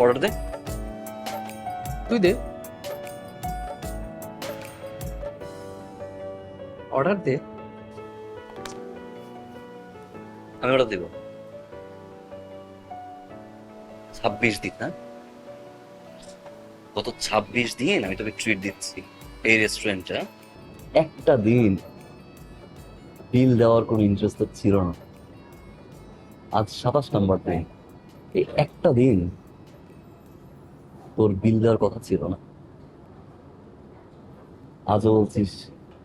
Order দে। তুই দে, order দে। আমি order দিব। 26 দিন না, গত 26 দিন আমি তোকে ট্রিট দিচ্ছি এই রেস্টুরেন্টটা। একটা দিন বিল দেওয়ার কোনো ইন্টারেস্ট ছিল না। আজ 27 নম্বর দিন, এই একটা দিন তোর বিল দেওয়ার কথা ছিল না, আজও বলছিস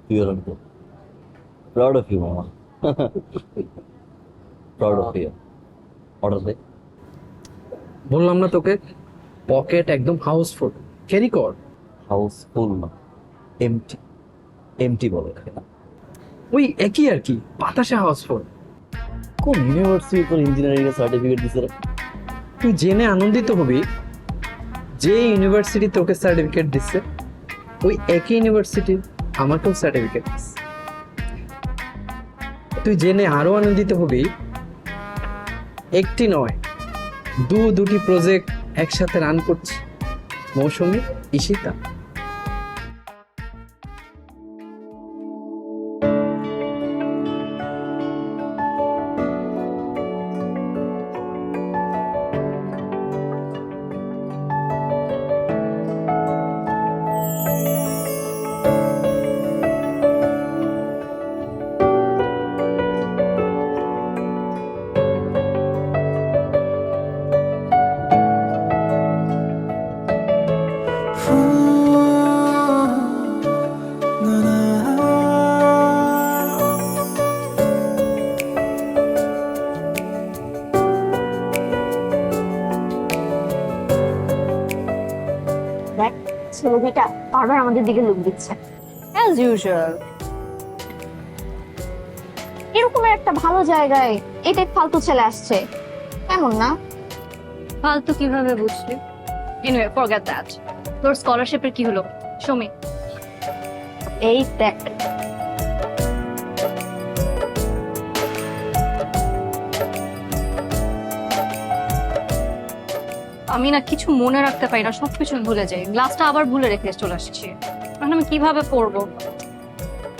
তুই অর্ডার দে। প্রাউড অফ ইউ মামা, প্রাউড অফ ইউ। অর্ডার দে। বললাম না তোকে, পকেট একদম হাউসফুল, ক্যারি কর। হাউসফুল না, এমটি। এমটি বলে এটাকে না। ওই একই আর কি, বাতাসে হাউসফুল। কোন ইউনিভার্সিটি তোর ইঞ্জিনিয়ারিং এর সার্টিফিকেট দিছে রে? তুই জেনে আনন্দিত হবি, যে ইউনিভার্সিটি তোকে সার্টিফিকেট দিচ্ছে ওই একই ইউনিভার্সিটি আমাকেও সার্টিফিকেট দিচ্ছে। তুই জেনে আরো আনন্দিত হবি, একটি নয় দুটি প্রজেক্ট একসাথে রান করছি মৌসুমী, ঈশিতা। দেখ, ছেলেটা বারবার আমাদের দিকে লুক দিচ্ছে অ্যাজ ইউজুয়াল। এরকম একটা ভালো জায়গায় এটা ফালতু ছেলে আসছে, কেমন না? ফালতু কিভাবে বুঝলি? Anyway forget that. তোর স্কলারশিপের কি হলো সুমি? এই দেখ, আমি না কিছু মনে রাখতে পারি না, সবকিছু ভুলে যাই। গ্লাসটা আবার ভুলে রেখে চলে আসছি, এখন আমি কিভাবে পড়বো?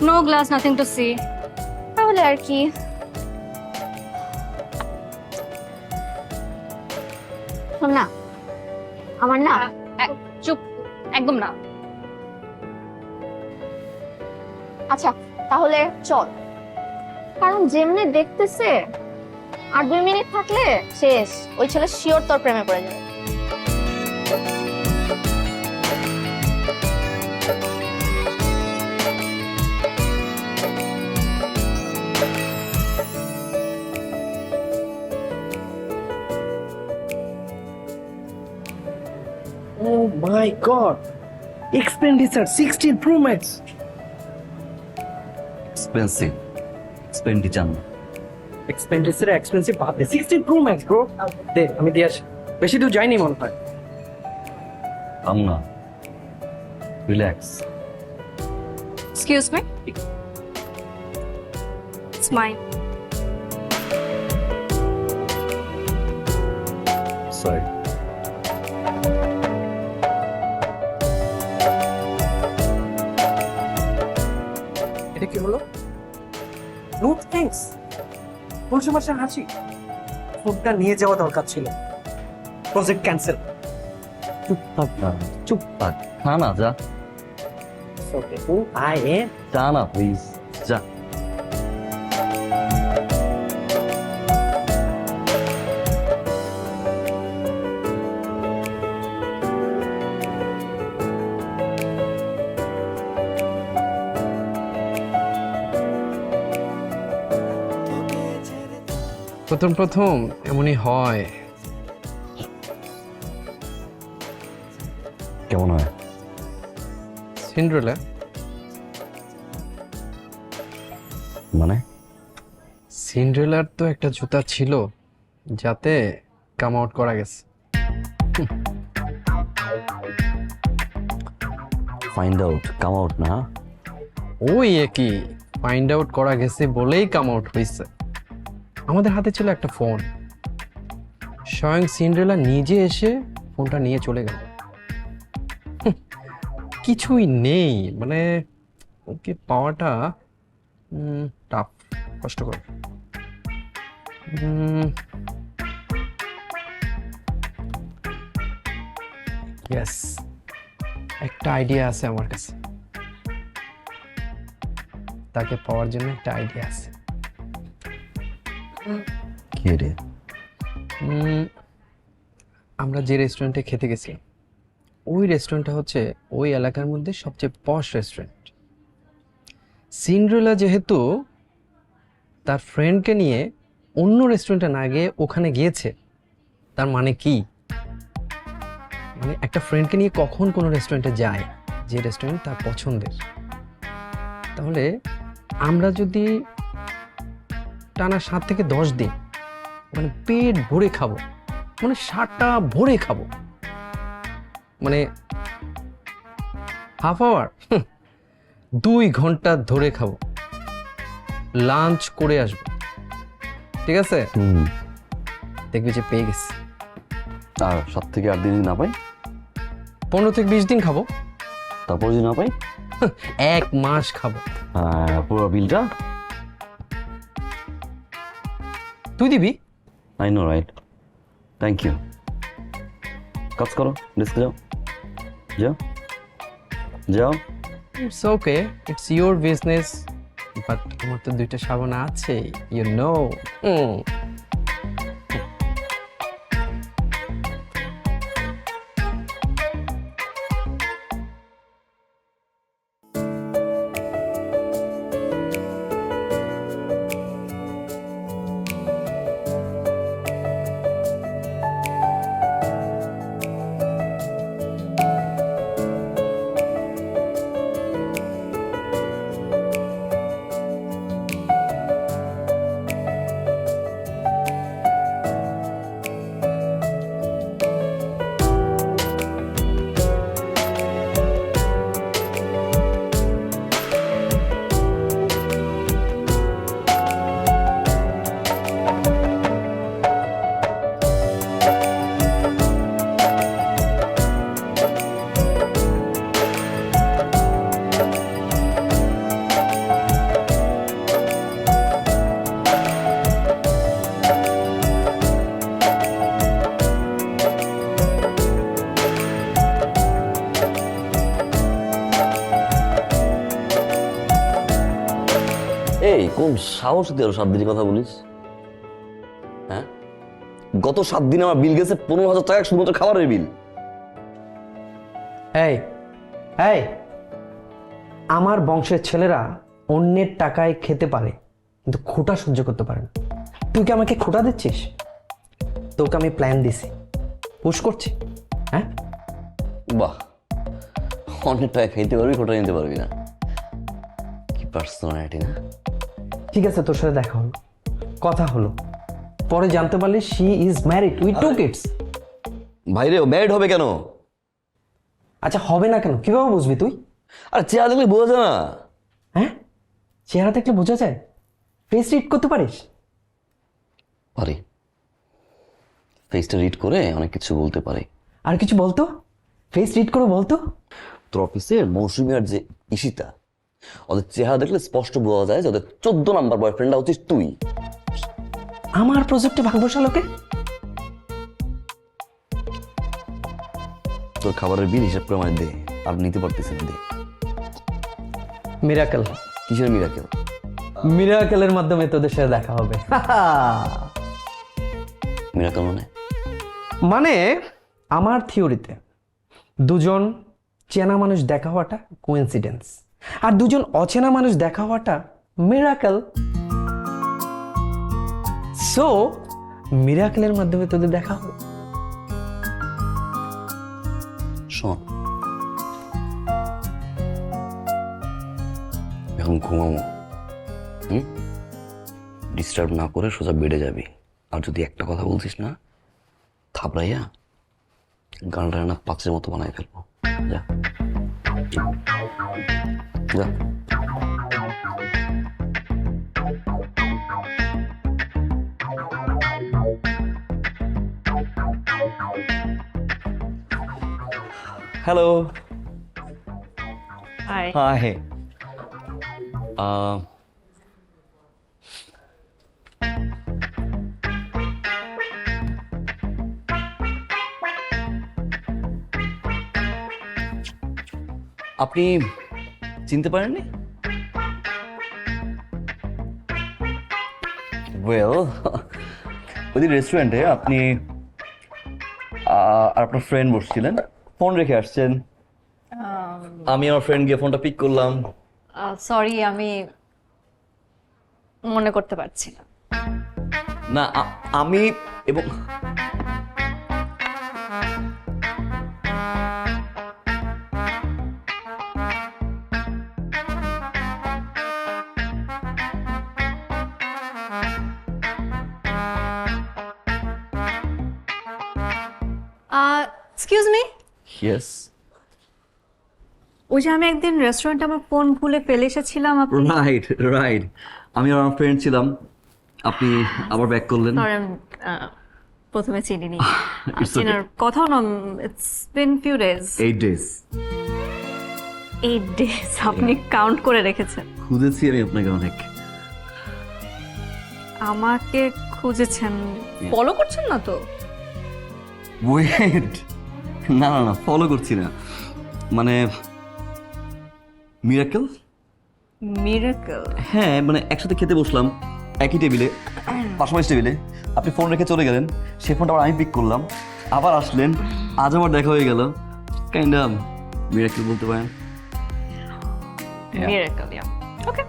No glass, nothing to see. তাহলে আর কি, শোন না, আমার না চুপ, একদম না। আচ্ছা তাহলে চল, কারণ যেমনি দেখতেছে আর 2 মিনিট থাকলে শেষ, ওই ছেলে শিওর তোর প্রেমে পড়ে যাবে। Oh my God! Expenditure 16 Pro Max. Expensive, expenditure না। এক্সপেন্সিভ বাদ দে, 16 Pro Max ব্রো। দে, আমি দিয়ে আসি। বেশি দূর যাইনি মনে হয়। আম না, relax. Excuse me, it's mine. Sorry. এটা কি হলো? No thanks. কোন সমস্যা হাসি? ফোনটা নিয়ে যাওয়া দরকার ছিল। Project cancel. চুপ থাক না, চুপ থাক। খা না, যা। Okay, oh I am. যা না প্লিজ, যা। প্রথম এমনই হয়। কেমন হয়? সিন্ড্রেলা মানে? সিন্ড্রেলার তো একটা জুতা ছিল যাতে কাম আউট করা গেছে। ফাইন্ড আউট, কাম আউট না। ওই একই, ফাইন্ড আউট করা গেছে বলেই কাম আউট হয়েছে। আমাদের হাতে ছিল একটা ফোন, স্বয়ং সিন্ড্রেলা নিজে এসে ফোনটা নিয়ে চলে গেল। কিছুই নেই, মানে ওকে পাওয়াটা টাফ, কষ্টকর। ইয়েস, একটা আইডিয়া আছে আমার কাছে। তাকে পাওয়ার জন্য একটা আইডিয়া আছে। কি রে? আমরা যে রেস্টুরেন্টে খেতে গেছি, ওই রেস্টুরেন্টটা হচ্ছে ওই এলাকার মধ্যে সবচেয়ে পশ রেস্টুরেন্ট। সিন্ড্রেলা যেহেতু তার ফ্রেন্ডকে নিয়ে অন্য রেস্টুরেন্টে না গিয়ে ওখানে গিয়েছে, তার মানে কি? মানে একটা ফ্রেন্ডকে নিয়ে কখন কোনো রেস্টুরেন্টে যায় যে রেস্টুরেন্ট তার পছন্দের, তাহলে আমরা যদি টানা 7 থেকে 10 দিন মানে পেট ভরে খাবো, মানে 7টা ভরে খাবো, মানে হাফ আওয়ার 2 ঘন্টা ধরে খাবো, লাঞ্চ করে আসবো, ঠিক আছে? দেখবি যে পেয়ে গেছি। আর 7 থেকে 8 দিন না পাই? 15 থেকে 20 দিন খাবো, তারপর যদি না পাই 1 মাস খাবো। পুরো বিলটা তুই দিবি? I know right, thank you. কাজ করো, ডেস্কে যাও, যাও যাও। It's okay, it's your business, but আমার তো 2টা সাবান আছে, ইউ নো। এই কোন সাহস দিয়ে আরো 7 দিনের কথা বলিস? হ্যাঁ, গত 7 দিন আমার বিল গেছে 15,000 টাকা, শুধুমাত্র খাবারের বিল। এই এই, আমার বংশের ছেলেরা অন্যের টাকায় খেতে পারে কিন্তু খোটা সহ্য করতে পারে না। তুই কি আমাকে খোটা দিচ্ছিস? তোকে আমি প্ল্যান দিছি, পুশ করছি। হ্যাঁ, বাহ, অনেক টাকা খাইতে পারবি, খোটা নিতে পারবি না। কি পার্সোনালিটি না? ঠিক আছে, তোর সাথে দেখা হলো, কথা হলো, পরে জানতে পারলি she is married with 2 kids. ভাইরে, ও ম্যারিড হবে কেন? আচ্ছা হবে না কেন, কিভাবে বুঝবি তুই? আর চেহারা দেখলে বোঝা যায় না? হ্যাঁ, চেহারা দেখলে বোঝা যায়? ফেস রিড করতে পারিস? পারি, ফেসটা রিড করে অনেক কিছু বলতে পারি। আর কিছু বলতো, ফেস রিড করে বলতো। তোর অফিসের মৌসুমী আর যে ঈশিতা, ওদের চেহারা দেখলে স্পষ্ট বোঝা যায় যে ওদের 14 নাম্বার বয়ফ্রেন্ডটা হচ্ছিস তুই। আমার প্রজেক্টে ভাগ বসালোকে। তোর খাবারের বিল হিসাব করে আমায় দে, আর নিতে পারতেছি না, দে। মিরাকেল, কিসের মিরাকেল? মিরাকেলের মাধ্যমে তোদের সাথে দেখা হবে। মিরাকেল মানে? মানে আমার থিওরিতে দুজন চেনা মানুষ দেখা হওয়াটা কোইন্সিডেন্স, আর দুজন অচেনা মানুষ দেখা হওয়াটা মিরাকেল। সো মিরাকেলের মাধ্যমে তোদের দেখা হবে। শোন, এখন ঘুমাবো, ডিস্টার্ব না করে সোজা বেডে যাবি। আর যদি একটা কথা বলছিস না, থাপড়াইয়া গানটা না পাঁচের মতো বানাই ফেলবো। যা যা। হ্যালো। হাই। হাই। আপনি চিনতে পারেননি? ওয়েল, ওই দিন রেস্টুরেন্টে আপনি আর আপনার ফ্রেন্ড বসছিলেন, ফোন রেখে আসছেন। আমি আমার ফ্রেন্ড গিয়ে ফোনটা পিক করলাম। সরি, আমি মনে করতে পারছি না। না, আমি এবং এক্সকিউজ মি, ইয়েস, ওই যে আমি একদিন রেস্টুরেন্টে আমার ফোন ভুলে ফেলে এসেছিলাম, আপনি রাইট রাইট, আমি আর আমার ফ্রেন্ড ছিলাম, আপনি আবার ব্যাক করলেন। সরি, প্রথমে চিনিনি। It's okay. চিনার কথাও না, it's been few days. 8 days 8 days আপনি কাউন্ট করে রেখেছেন। খুঁজেছি আমি আপনাকে অনেক। আমাকে খুঁজেছেন, ফলো করছেন না তো? ওয়েট, না না না, ফলো করছি না, মানে মিরাকেল। মিরাকল? হ্যাঁ, মানে একসাথে খেতে বসলাম একই টেবিলে, পাশাপাশি টেবিলে, আপনি ফোন রেখে চলে গেলেন, সেই ফোনটা আবার আমি পিক করলাম, আবার আসলেন, আজ আমার দেখা হয়ে গেল, কাইন্ড অফ মিরাকেল বলতে পারেন। Miracle, yeah. Okay,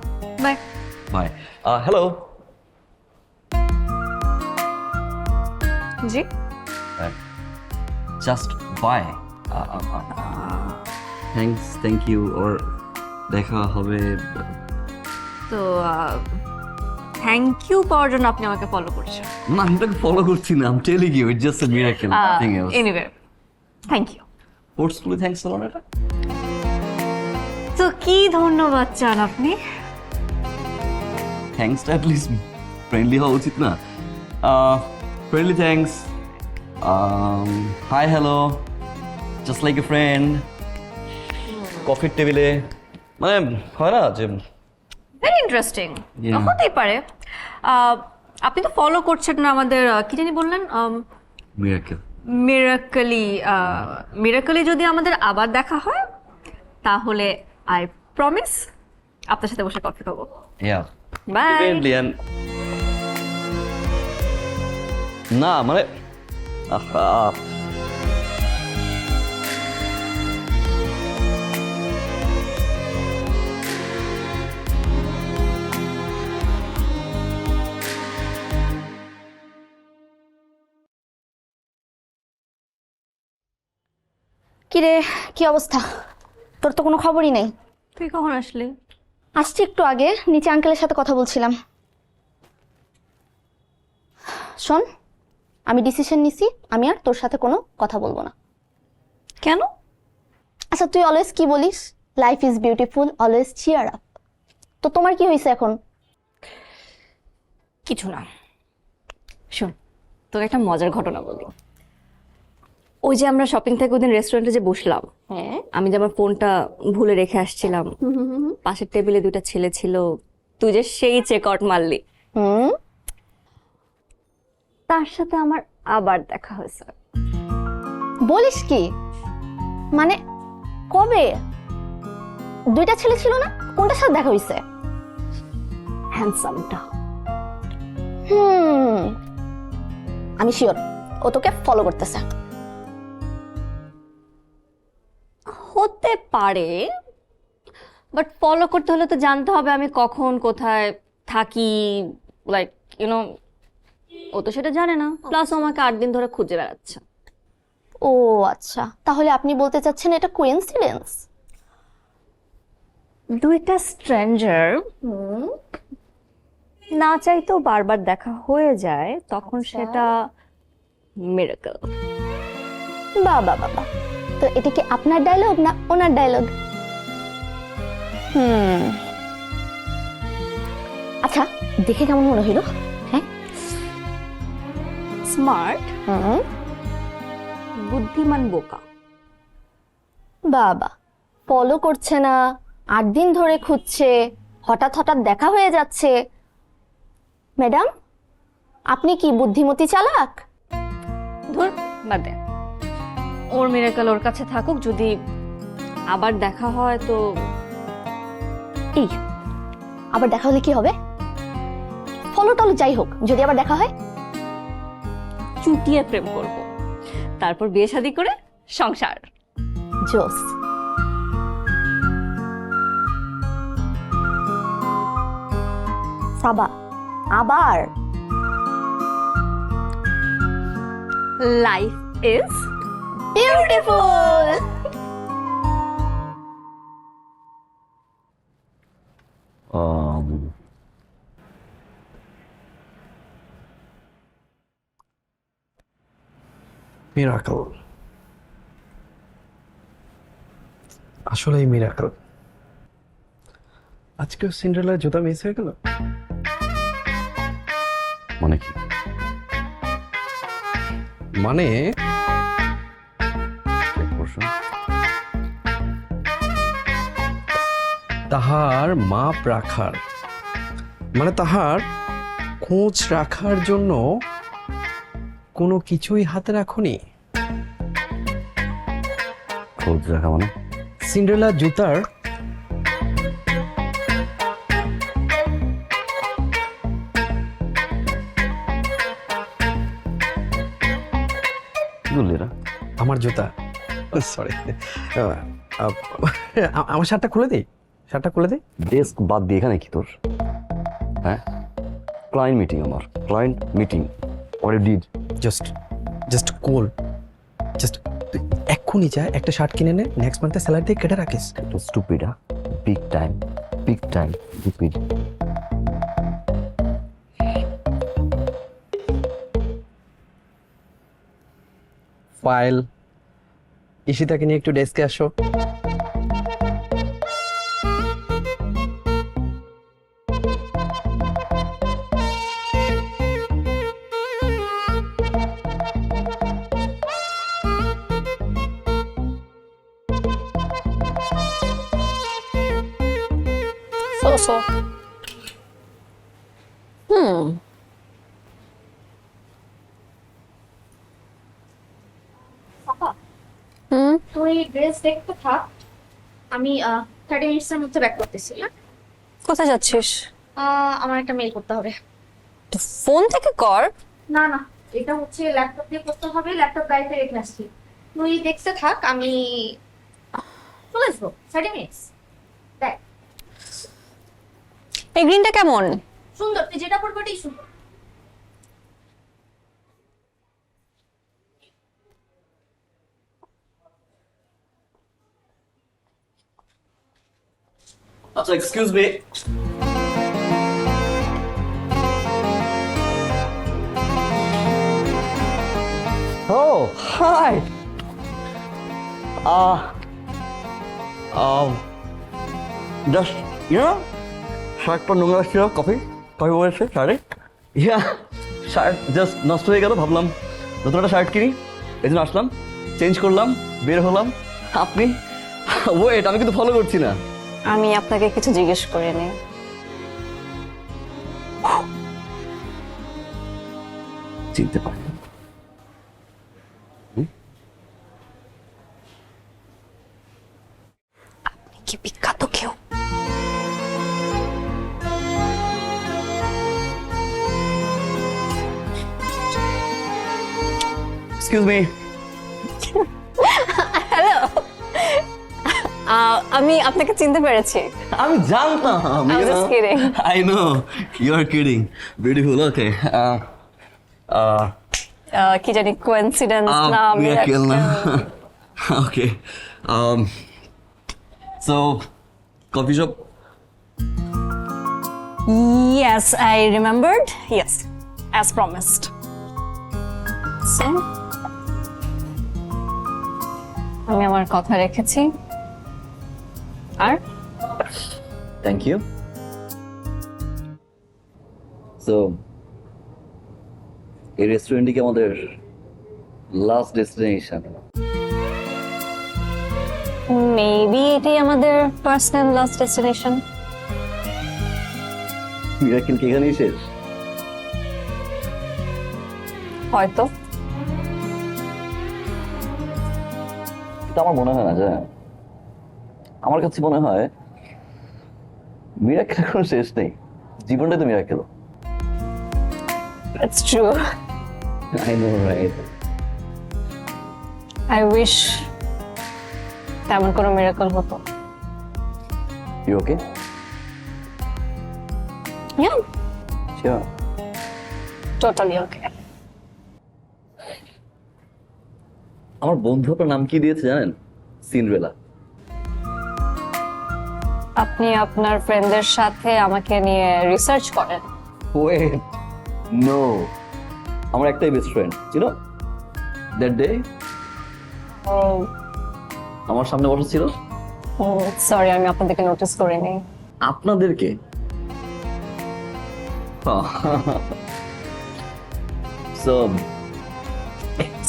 bye. Bye. Hello. জি, just bye. Thanks, thank you, ওর দেখা হবে। তো থ্যাংক ইউ পাওয়ার জন্য আপনি আমাকে ফলো করছেন? না, আমি তোকে ফলো করছি না, I am telling you it's just a miracle, nothing else. Anyway, thank you. Forcefully thanks বলো না এটা। তো কি ধন্যবাদ চান আপনি? থ্যাঙ্কসটা অ্যাট লিস্ট ফ্রেন্ডলি হওয়া উচিত না? Friendly thanks, hi hello, just like a friend, কফির টেবিলে, মানে হয় না যে ভেরি ইন্টারেস্টিং। Yeah. হতেই পারে। আপনি তো ফলো করছেন না আমাদের, কি জানি বললেন, মিরাকেল। মিরাকলি যদি আমাদের আবার দেখা হয়, তাহলে আই প্রমিস আপনার সাথে বসে কফি খাবো। ইয়া, বাই। না মানে আহা, কিরে, কি অবস্থা? তোর তো কোনো খবরই নেই। তুই কখন আসলি? আসছি একটু আগে, নিচে আঙ্কেলের সাথে কথা বলছিলাম। শোন, আমি ডিসিশন নিছি, আমি আর তোর সাথে কোনো কথা বলবো না। কেন? আচ্ছা, তুই অলওয়েজ কি বলিস? Life is beautiful, always cheer up. তো তোমার কি হয়েছে এখন? কিছু না। শোন, তোকে একটা মজার ঘটনা বলি। ওই যে আমরা শপিং থেকে ওদিন রেস্টুরেন্টে যে বসলাম, হ্যাঁ, আমি যে আমার ফোনটা ভুলে রেখে আসছিলাম, পাশের টেবিলে দুইটা ছেলে ছিল, তুই যে সেই চেক আউট মারলি, তার সাথে আমার আবার দেখা হয়েছে। বলিস কি? মানে কবে? দুইটা ছেলে ছিল না? কোনটার সাথে দেখা হয়েছে? হ্যান্ডসামটা। আমি শিওর ও তোকে ফলো করতেছে। হতে পারে, বাট ফলো করতে হলে তো জানতে হবে আমি কখন কোথায় থাকি, লাইক ইউনো, ও তো সেটা জানে না, প্লাস ও আমাকে 8 দিন ধরে খুঁজে বেড়াচ্ছে। ও আচ্ছা, তাহলে আপনি বলতে চাচ্ছেন এটা কোইন্সিডেন্স? দুইটা স্ট্রেঞ্জার না চাইতেও বারবার দেখা হয়ে যায়, তখন সেটা মিরাকল। বাবা বাবা, তো এটা কি আপনার ডায়লগ না ওনার ডায়লগ? আচ্ছা, দেখে কেমন মনে হইল? হ্যাঁ, স্মার্ট, বুদ্ধিমান, বোকা। বাবা, ফলো করছে না, 8 দিন ধরে খুঁজছে, হঠাৎ হঠাৎ দেখা হয়ে যাচ্ছে। ম্যাডাম, আপনি কি বুদ্ধিমতী চালাক? ধুর, বাদ দে। ওর মিরাকেল ওর কাছে থাকুক, যদি আবার দেখা হয় তো এই, আবার দেখা হলে কি হবে? ফলো টলো যাই হোক, যদি আবার দেখা হয়? চুটিয়ে প্রেম করব, তারপর বিয়ে শাদী করে সংসার। জোস। সাবা, আবার লাইফ ইজ বিউটিফুল। মিরাকল, আসলেই মিরাকল। আজকেও সিন্ডারেলার জুতা মিস হয়ে গেল। মানে কি? মানে Check করছো? তাহার মাপ রাখার, মানে তাহার খোঁজ রাখার জন্য কোনো কিছুই হাতে রাখুনি। খোঁজ রাখা মানে? সিন্ডারেলা জুতার কি বললি এরা? আমার জুতা, সরি, আমার শার্টটা খুলে দিই, শার্টটা খুলে দিই। ডেস্ক বাদ দিয়ে এখানে কি তোর? হ্যাঁ, ক্লায়েন্ট মিটিং, আমার client meeting. What you did? Just cool, just এক্ষুনি যা একটা শার্ট কিনে নে, নেক্সট মান্থে স্যালারি দিয়ে কেটে রাখিস। এটা stupid, big time stupid. File, ঈশিতাকে নিয়ে একটু ডেস্কে আসো। So. তুই ড্রেস দেখতে থাক, আমি 30 মিনিটসের মধ্যে ব্যাক করতেছি। কোথায় যাচ্ছিস? আমার একটা মেল করতে হবে। তো ফোন থেকে কর। না না, এটা হচ্ছে ল্যাপটপ দিয়ে করতে হবে, ল্যাপটপ গাড়িতে রেখে আসছি। তুই দেখতে থাক, আমি চলে আসবো 30 মিনিটস। দেখ, এই গ্রিনটা কেমন? সুন্দর, তুই যেটা পরবি ওটাই সুন্দর। আচ্ছা, excuse me. Oh, hi. Just, শার্টটা নোংরা ছিল, কফি বলেছে শার্টে। শার্ট জাস্ট নষ্ট হয়ে গেল, ভাবলাম নতুন একটা শার্ট কিনি, এই জন্য আসলাম, চেঞ্জ করলাম, বের হলাম। আপনি ওয়েট, আমি কিন্তু ফলো করছি না। আমি আপনাকে কিছু জিজ্ঞেস করিনি। চিনতে পারি কি বিখ্যাত কেউ? Excuse me. হ্যালো, আমি আপনাকে চিনতে পেরেছি। আমি জানতাম। I was just kidding. I know you are kidding. Beautiful. Okay. কি জানি, কোইন্সিডেন্স না miracle না। miracle? Okay. So, coffee shop. Yes, I remembered. Yes, as promised. So, আমি আমার কথা রেখেছি। আর Thank you. So, এই রেস্টুরেন্টে কি আমাদের লাস্ট ডেস্টিনেশন? মেবি এটাই আমাদের পার্সোনাল লাস্ট ডেস্টিনেশন। মিরাকেল কি এখানেই শেষ? হয়তো। কিন্তু আমার মনে হয় না, যে আমার কাছে মনে হয় মিরাকেল কোনো শেষ নেই, জীবনটাই তো miracle. That's true. I know, right? I wish তেমন কোনো মিরাকল হতো। You okay? Yeah, sure? totally okay. আমার বন্ধু আপনার নাম কি দিয়েছে জানেন? সিন্ড্রেলা। আপনি আপনার ফ্রেন্ডদের সাথে আমাকে নিয়ে রিসার্চ করেন? ওয়েট, নো, আমার একটাই বেস্ট ফ্রেন্ড, চিনো? দ্যাট ডে আমার সামনে বসা ছিল। সরি, আমি আপনাদেরকে নোটিস করিনি। আপনাদেরকে? So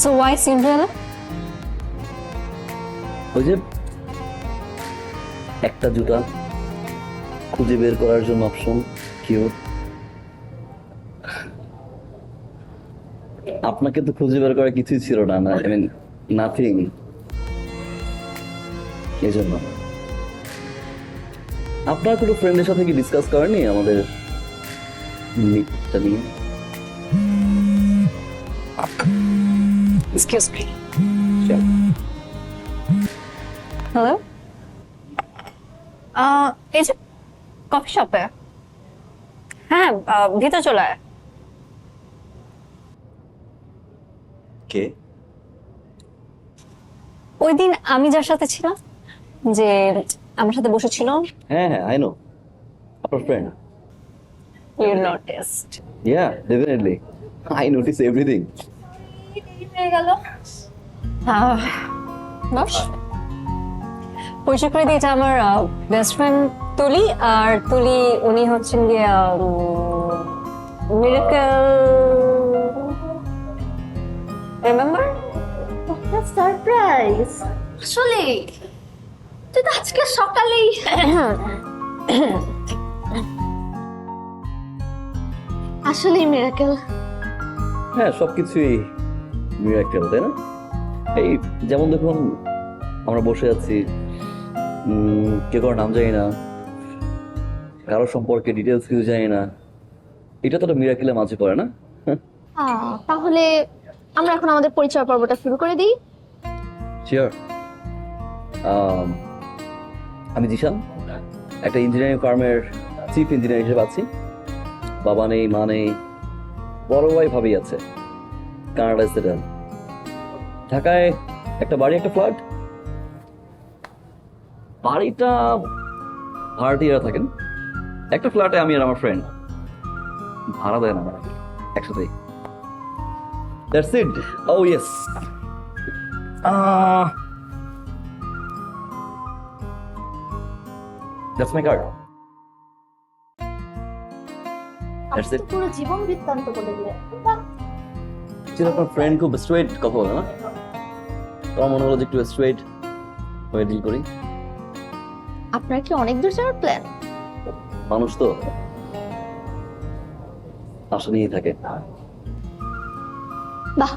So why Cinderella? ওই যে একটা জুতা খুঁজে বের করার জন্য অপশন, কিউট। আপনাকে তো খুঁজে বের করার কিছুই ছিল না, আই মিন নাথিং। এই জন্য আপনার কোনো ফ্রেন্ডের সাথে কি ডিসকাস করেনি আমাদের মিটটা নিয়ে? Excuse me. Sure. Hello? এই যে কফি শপে। হ্যাঁ, ভিতরে চলে আয়। কে? ওই দিন আমি যার সাথে ছিলাম, যে আমার সাথে বসেছিল। হ্যাঁ হ্যাঁ, আই নো, আপনার friend. You noticed. Yeah, definitely. I notice everything. হয়ে গেল। বস। পরিচয় করে দিই, এটা আমার বেস্ট ফ্রেন্ড তুলি। আর তুলি উনি হচ্ছেন গিয়ে মিরাকেল। রিমেম্বার? সারপ্রাইজ। আসলে তুই তো আজকে সকালেই আসলেই মিরাকেল। হ্যাঁ, সবকিছুই মিরাকেল, তাই না? এই যেমন দেখুন, আমরা বসে আছি, কে কারোর নাম জানি না, কারো সম্পর্কে ডিটেলস কিছু জানি না, এটা তো একটা মিরাকেলের মাঝে পড়ে না? তাহলে আমরা এখন আমাদের পরিচয় পর্বটা শুরু করে দিই। শিওর। আমি জিশান, একটা ইঞ্জিনিয়ারিং ফার্মের চিফ ইঞ্জিনিয়ার হিসেবে আছি। বাবা নেই, মা নেই, বড় ভাই ভাবি আছে, কানাডায় সেটেল। ঢাকায় একটা বাড়ি, একটা ফ্ল্যাট। বাড়িটা ভাড়াটিয়ারা থাকেন, একটা ফ্ল্যাটে আমি আর আমার ফ্রেন্ড। ভাড়া দেয় না, একসাথেই। That's it. Oh yes, that's my card. That's it. পুরো জীবন বৃত্তান্ত বলে দিলে। ছিল আপনার ফ্রেন্ড খুব স্ট্রেট কথা বলে না? তোমার মনে হলো যে একটু স্ট্রেট হয়ে ডিল করি। আপনার কি অনেক দূর যাওয়ার প্ল্যান? মানুষ তো আশা নিয়েই থাকে। বাহ,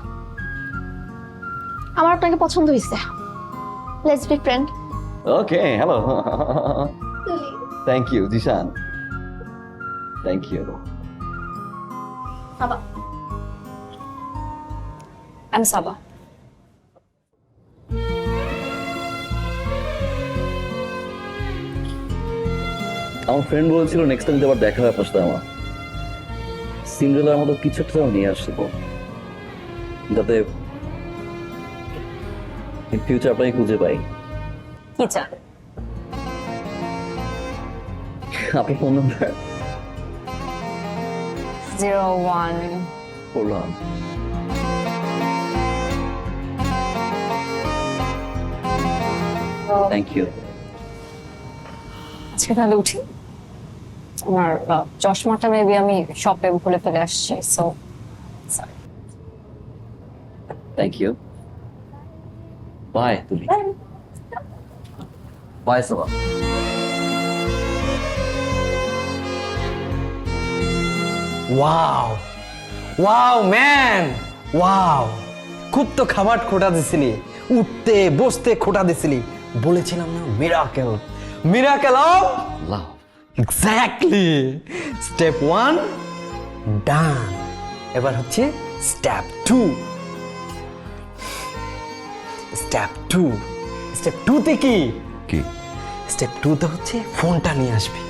আমার আপনাকে পছন্দ হয়েছে। Let's be friend. Okay, hello. Thank you Zishan, thank you. বাবা, I'm Saba. আমার ফ্রেন্ড বলেছিল নেক্সট টাইম আবার দেখা হয় আপনার সাথে আমার। সিন্ড্রেলার মতো কিছু একটা নিয়ে আসবো, যাতে ইন ফিউচার আপনাকে খুঁজে পাই। কি চান? আপনার ফোন নাম্বার 01. করলাম। Thank you. আজকে তাহলে উঠি। আমার চশমাটা মেবি আমি শপে ভুলে ফেলে আসছি, so sorry. Thank you. Bye Tuli. Bye Saba. Wow wow man wow, খুব তো খাবার খোটা দিছিলি, উঠতে বসতে খোটা দিছিলি, বলেছিলাম না miracle, miracle of love. Exactly. Step 1 ডান, এবার হচ্ছে স্টেপ 2। স্টেপ 2, স্টেপ 2 তে কি? কি? স্টেপ 2 তে হচ্ছে ফোনটা নিয়ে আসবি,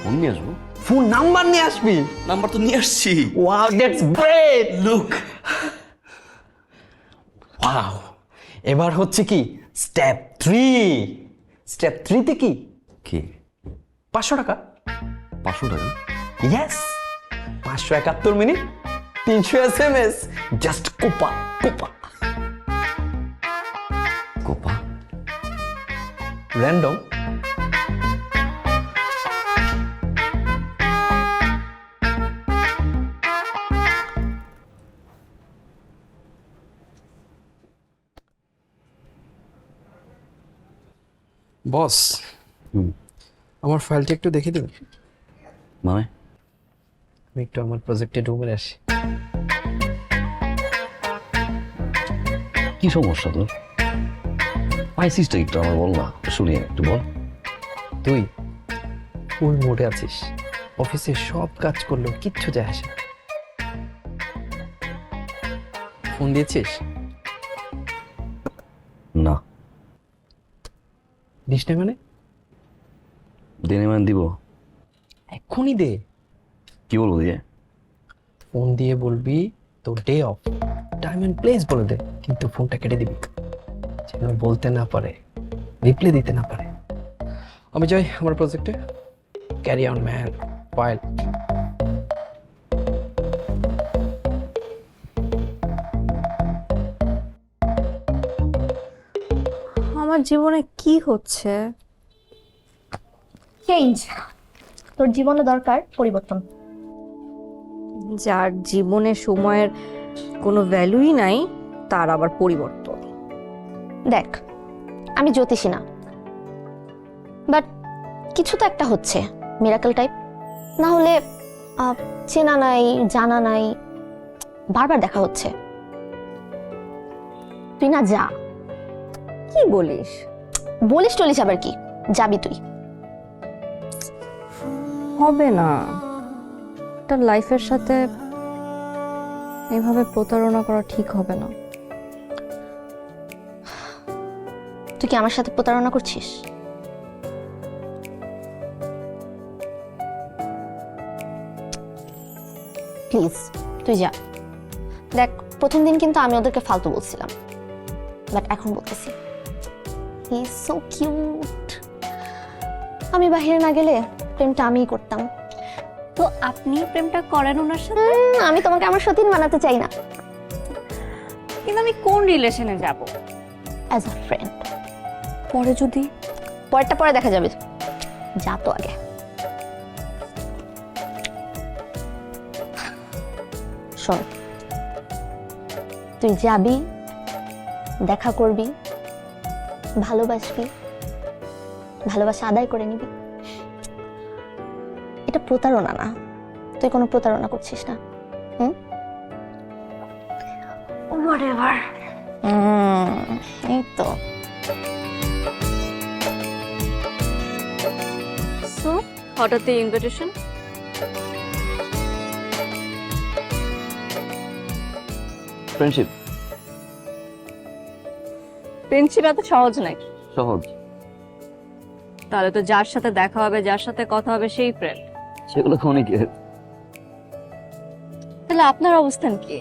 ফোন নিয়ে আসবো? ফোন নাম্বার নিয়ে আসবি। নাম্বার তো নিয়ে আসছি। Wow that's great, look wow. এবার হচ্ছে কি স্টেপ 3। স্টেপ 3 তে কি? কি? 500 টাকা। 500 টাকা? ইয়েস, 571 মিনিট 300 SMS, জাস্ট কোপা কোপা কোপা? র্যান্ডম। বস, আমার ফাইলটা একটু দেখে দিন। মানে? আমি একটু আমার প্রজেক্টে ঢুকে আসি। কি সমস্যা তোর? পাইছিসটা একটু আমার বল না, শুনি একটু বল। তুই ফুল মোডে আছিস, অফিসে সব কাজ করলেও কিচ্ছু যায় আসে না। ফোন দিয়েছিস? না। দিস না মানে? দিনে মান দিব? এক্ষুনি দে। কি বলবো দিয়ে? ফোন দিয়ে বলবি তোর day off, time and place বলে দে, কিন্তু ফোনটা কেটে দিবি, যেন বলতে না পারে, রিপ্লাই দিতে না পারে। আমি যাই আমার প্রজেক্টে। Carry on man, file. আমার জীবনে কি হচ্ছে? চেঞ্জ। তোর জীবনে দরকার পরিবর্তন। যার জীবনে সময়ের কোনো ভ্যালুই নাই তার আবার পরিবর্তন। দেখ, আমি জ্যোতিষী না, বাট কিছু তো একটা হচ্ছে, মিরাকেল টাইপ। না হলে চেনা নাই, জানা নাই, বারবার দেখা হচ্ছে। তুই না যা। কি বলিস? বলিস টলিস আবার কি, যাবি তুই। হবে না, তার লাইফের সাথে এভাবে প্রতারণা করা ঠিক হবে না। তুই কি আমার সাথে প্রতারণা করছিস? প্লিজ তুই যা। দেখ, প্রথম দিন কিন্তু আমি ওদেরকে ফালতু বলছিলাম, বাট এখন বলতেছি হি ইজ সো কিউট। আমি বাহিরে না গেলে প্রেমটা আমিই করতাম। তো আপনি প্রেমটা করেন ওনার সাথে? আমি তোমাকে আমার সতীন বানাতে চাই না, কিন্তু আমি কোন রিলেশনে যাব? As a friend. পরে যদি? পরেরটা পরে দেখা যাবে, যা তো আগে। শোন, তুই যাবি, দেখা করবি, ভালোবাসবি, ভালোবাসা আদায় করে নিবি। এটা প্রতারণা না, তুই কোনো প্রতারণা করছিস না। Whatever. এই তো। সো হঠাৎ এই ইনভিটেশন? ফ্রেন্ডশিপ। ফ্রেন্ডশিপ এত সহজ নাকি? সহজ। তাহলে তো যার সাথে দেখা হবে, যার সাথে কথা হবে সেই ফ্রেন্ড। সেগুলো অনেকের। তাহলে আপনার অবস্থান কি?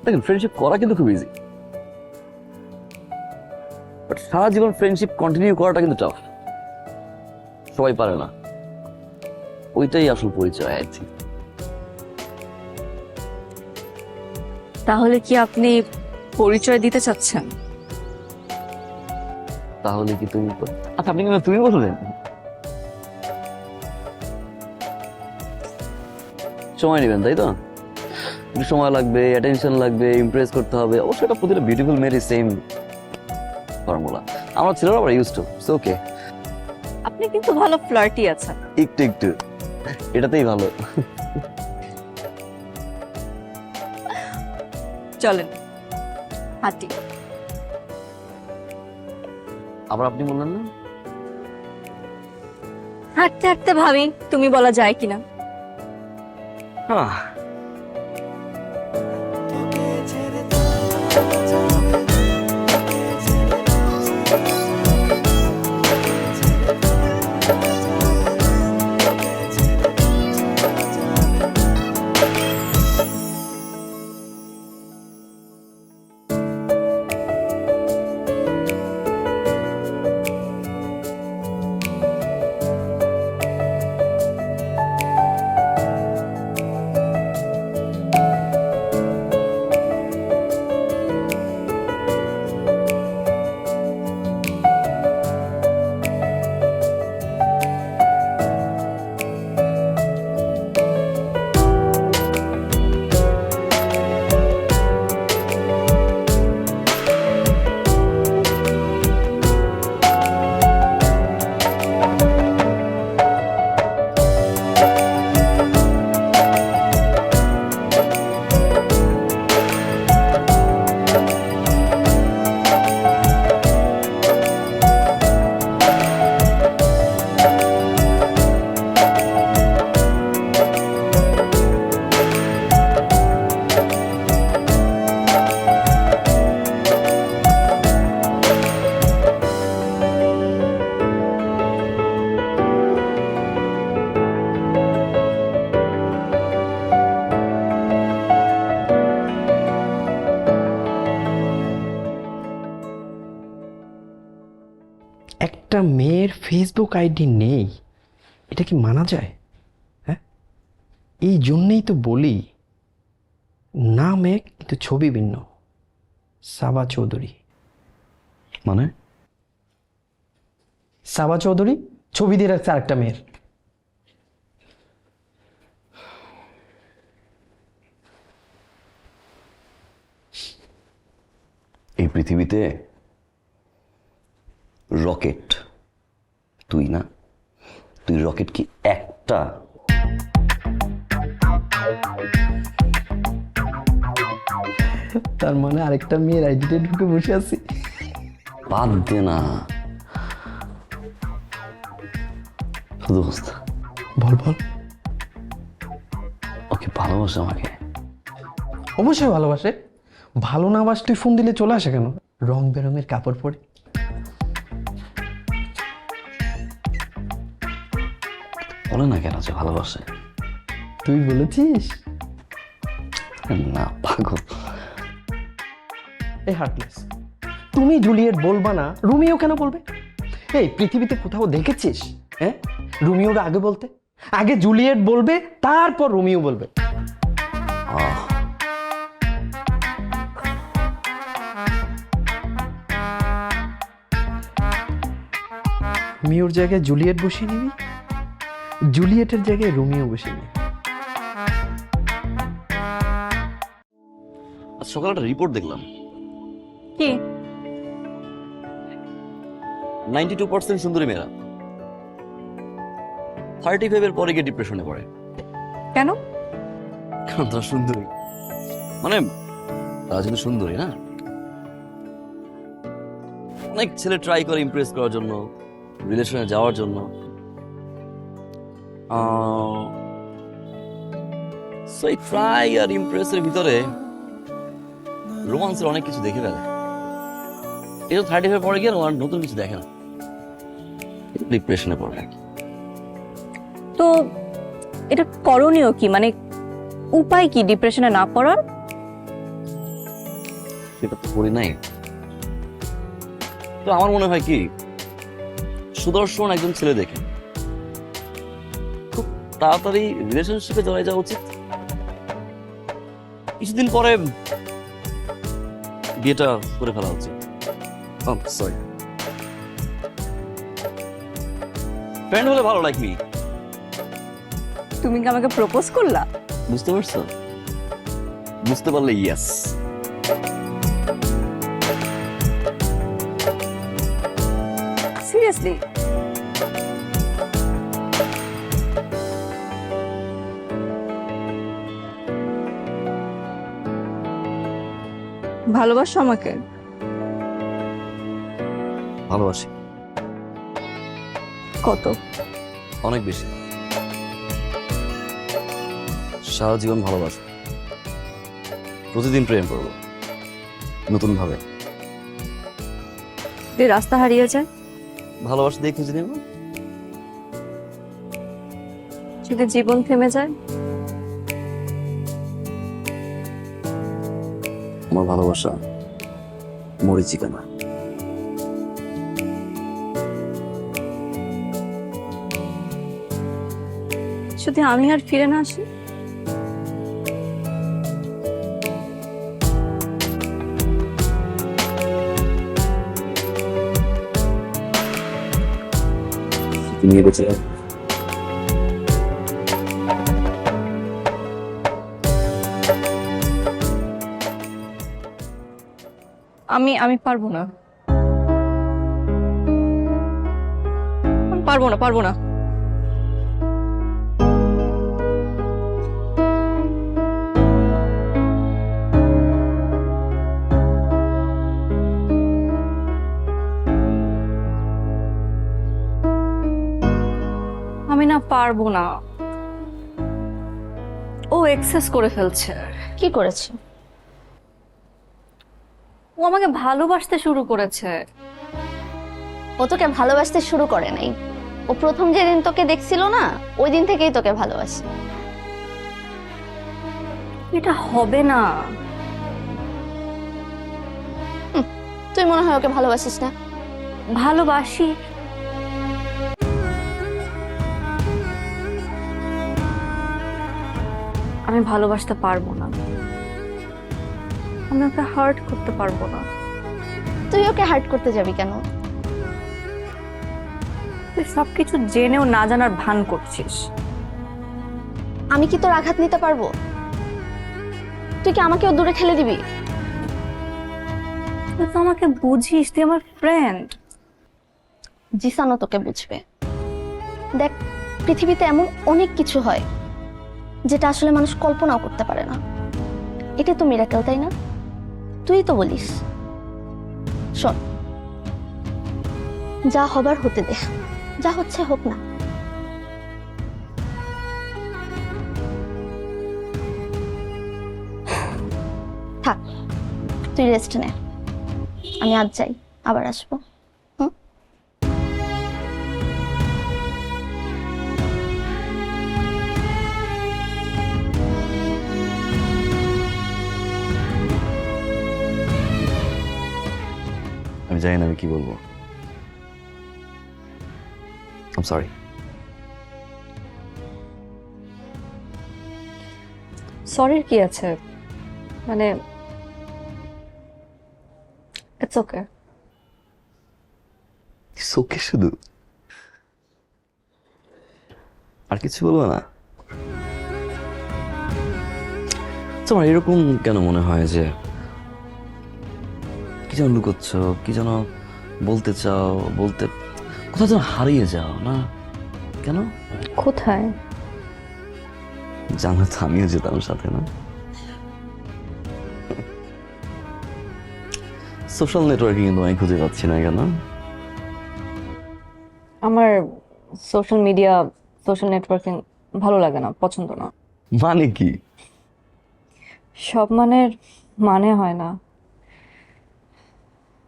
দেখেন, ফ্রেন্ডশিপ করা কিন্তু খুব ইজি, বাট সারা জীবন ফ্রেন্ডশিপ কন্টিনিউ করাটা কিন্তু টাফ। সবাই পারে না, ওইটাই আসল পরিচয় আর কি। তাহলে কি আপনি পরিচয় দিতে চাচ্ছেন? তাহলে কি তুমি? আচ্ছা, আপনি কিন্তু তুমি বললেন। সময় নেবেন তাই তো? একটু সময় লাগবে, অ্যাটেনশন লাগবে, ইমপ্রেস করতে হবে। অবশ্যই এটা প্রতিটা বিউটিফুল মেয়েরই সেম ফর্মুলা। আমরা ছেলেরা আবার ইউজ টু, সো ওকে। আপনি কিন্তু ভালো ফ্লার্টি আছেন। একটু একটু, এটাতেই ভালো। চলেন হাঁটি। আবার আপনি বললেন না? হাঁটতে হাঁটতে ভাবি তুমি বলা যায় কিনা। হ্যাঁ। একটা মেয়ের ফেসবুক আইডি নেই, এটা কি মানা যায়? হ্যাঁ, এই জন্যেই তো বলি নাম এক কিন্তু ছবি ভিন্ন। সাবা চৌধুরী। মানে সাবা চৌধুরী ছবি দিয়ে রাখছে আরেকটা মেয়ের। এই পৃথিবীতে রকেট তুই না, তুই রকেট কি একটা? তার মানে আরেকটা মেয়ের আইডিতে ঢুকে বসে আছি। বাদ দে না, দোস্ত বল বল। ওকে ভালোবাসে আমাকে? অবশ্যই ভালোবাসে। ভালো না বাস তুই ফোন দিলে চলে আসে কেন? রং বেরঙের কাপড় পরে। বলে না কেন যে ভালোবাসে? তুই বলেছিস? না পাগল। এই হার্টলেস, তুমি জুলিয়েট বলবা না, রোমিও কেন বলবে? এই পৃথিবীতে কোথাও দেখেছিস হ্যাঁ রোমিওরা আগে বলতে? আগে জুলিয়েট বলবে, তারপর রোমিও বলবে। আহ, রোমিওর জায়গায় জুলিয়েট বসিয়ে নিবি, জুলিয়েটের জায়গায় রোমিও বসিয়ে নিবি। আজ সকালে একটা রিপোর্ট দেখলাম, কি? 92% সুন্দরী মেয়েরা 35 এর পরে গিয়ে ডিপ্রেশনে পড়ে। কেন? কারণ তারা সুন্দরী। মানে তারা কিন্তু সুন্দরী না। অনেক ছেলে ট্রাই করে ইমপ্রেস করার জন্য, রিলেশনে যাওয়ার জন্য। সেই ট্রাই আর ইমপ্রেসের ভিতরে রোমান্সের অনেক কিছু দেখে ফেলে। এটা 35 পরে গিয়ে আর নতুন কিছু দেখে না, ডিপ্রেশনে পড়ে। তো এটা করণীয় কি? মানে উপায় কি ডিপ্রেশনে না পড়ার? সেটা তো করি নাই। তো আমার মনে হয় কি, সুদর্শন একজন ছেলে দেখে খুব তাড়াতাড়ি রিলেশনশিপে জড়ায় যাওয়া উচিত। কিছুদিন পরে বিয়েটা করে ফেলা উচিত। সরি, ফ্রেন্ড হলে ভালো, লাইক মি। তুমি কি আমাকে প্রপোজ করলা? বুঝতে পারছো? বুঝতে পারলে ইয়েস। সিরিয়াসলি? ভালোবাসো আমাকে? ভালোবাসি, কত? অনেক বেশি। সারা জীবন ভালোবাসি, প্রতিদিন প্রেম করবো নতুন ভাবে। যে রাস্তা হারিয়ে যায়, ভালোবাসা দিয়ে খুঁজে নেব। যদি জীবন থেমে যায়, আমার ভালোবাসা মরিচিকা না। যদি আমি আর ফিরে না আসি? নিয়ে বেঁচে যাও। আমি পারবো না, পারবো না। আমি না পারবো না। ও এক্সেস করে ফেলছে। কি করেছে? ও আমাকে ভালোবাসতে শুরু করেছে। ও তোকে ভালোবাসতে শুরু করে নাই, ও প্রথম যেদিন তোকে দেখছিল না, ওই দিন থেকেই তোকে ভালোবাসে। এটা হবে না। তুই মনে হয় ওকে ভালোবাসিস না। ভালোবাসি, আমি ভালোবাসতে পারবো না। আমি ওকে হার্ট করতে পারবো না। তুই ওকে হার্ট করতে যাবি কেন? তুই সবকিছু জেনেও না জানার ভান করছিস। আমি কি তোর আঘাত নিতে পারবো? তুই কি আমাকেও দূরে ঠেলে দিবি? তুই তো আমাকে বুঝিস, তুই আমার ফ্রেন্ড। জিসানও তোকে বুঝবে। দেখ, পৃথিবীতে এমন অনেক কিছু হয় যেটা আসলে মানুষ কল্পনাও করতে পারে না। এটা তো মিরাকেল, তাই না? তুই তো বলিস। শোন, যা হবার হতে দে, যা হচ্ছে হোক না। থাক, তুই রেস্ট নে। আমি আজ যাই, আবার আসবো। আমি জানি না আমি কি বলবো। I'm sorry. সরির কি আছে, মানে ইটস ওকে। ওকে শুধু, আর কিছু বলবো না? তোমার এরকম কেন মনে হয় যে কি যেন লুকোচ্ছ, কি যেন বলতে চাও, বলতে কোথাও যেন হারিয়ে যাও না কেন? কোথায়? জানো তো আমিও যেতাম সাথে, না? সোশ্যাল নেটওয়ার্কিং কিন্তু আমি খুঁজে পাচ্ছি না কেন? আমার সোশ্যাল মিডিয়া, সোশ্যাল নেটওয়ার্কিং ভালো লাগে না, পছন্দ না। মানে কি? সব মানের মানে হয় না।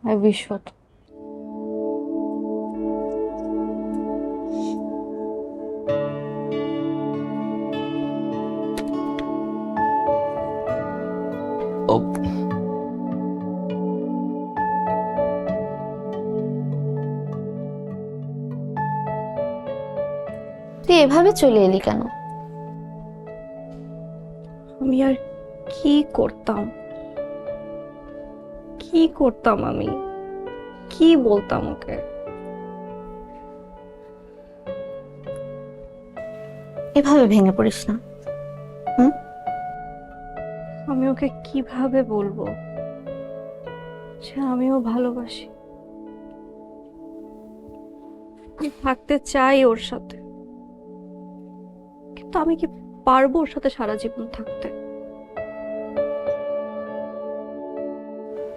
আই উইশ হতো। ও তুই এভাবে চলে এলি কেন? আমি আর কি করতাম, আমি কি বলতাম ওকে? এভাবে ভেঙে পড়িস না। আমি ওকে কিভাবে বলবো যে আমিও ভালোবাসি? আমি থাকতে চাই ওর সাথে, কিন্তু আমি কি পারবো ওর সাথে সারা জীবন থাকতে?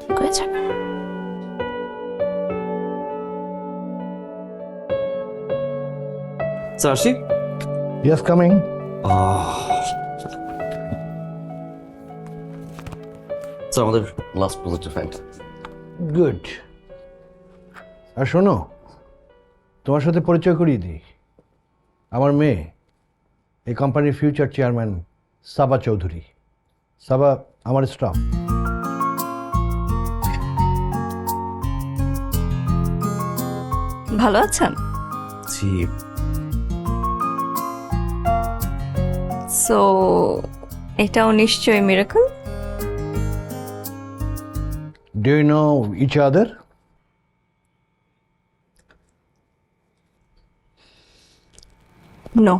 ঠিক হয়ে যাবে। স্যার আসি। Yes, coming. স্যার আমাদের লাস্ট প্রজেক্টের ফাইল। Good. আর শোনো, তোমার সাথে পরিচয় করিয়ে দিই। আমার মেয়ে, এই কোম্পানির ফিউচার চেয়ারম্যান সাবা চৌধুরী। সাবা আমার স্টাফ। ভালো আছেন? জি। সো এটাও নিশ্চয়ই miracle. Do you know each other? No.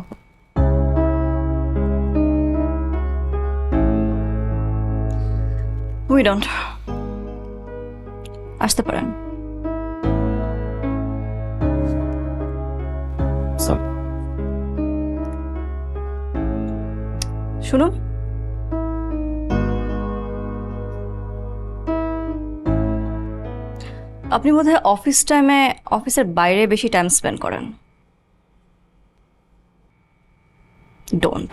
We don't. আসতে পারেন। স্যার শুনুন, আপনি বোধহয় অফিস টাইমে অফিসের বাইরে বেশি টাইম স্পেন্ড করেন। Don't.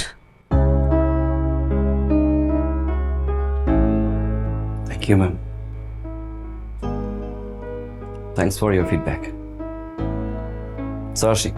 Thank you ma'am. Thanks for your feedback. Sir আসি।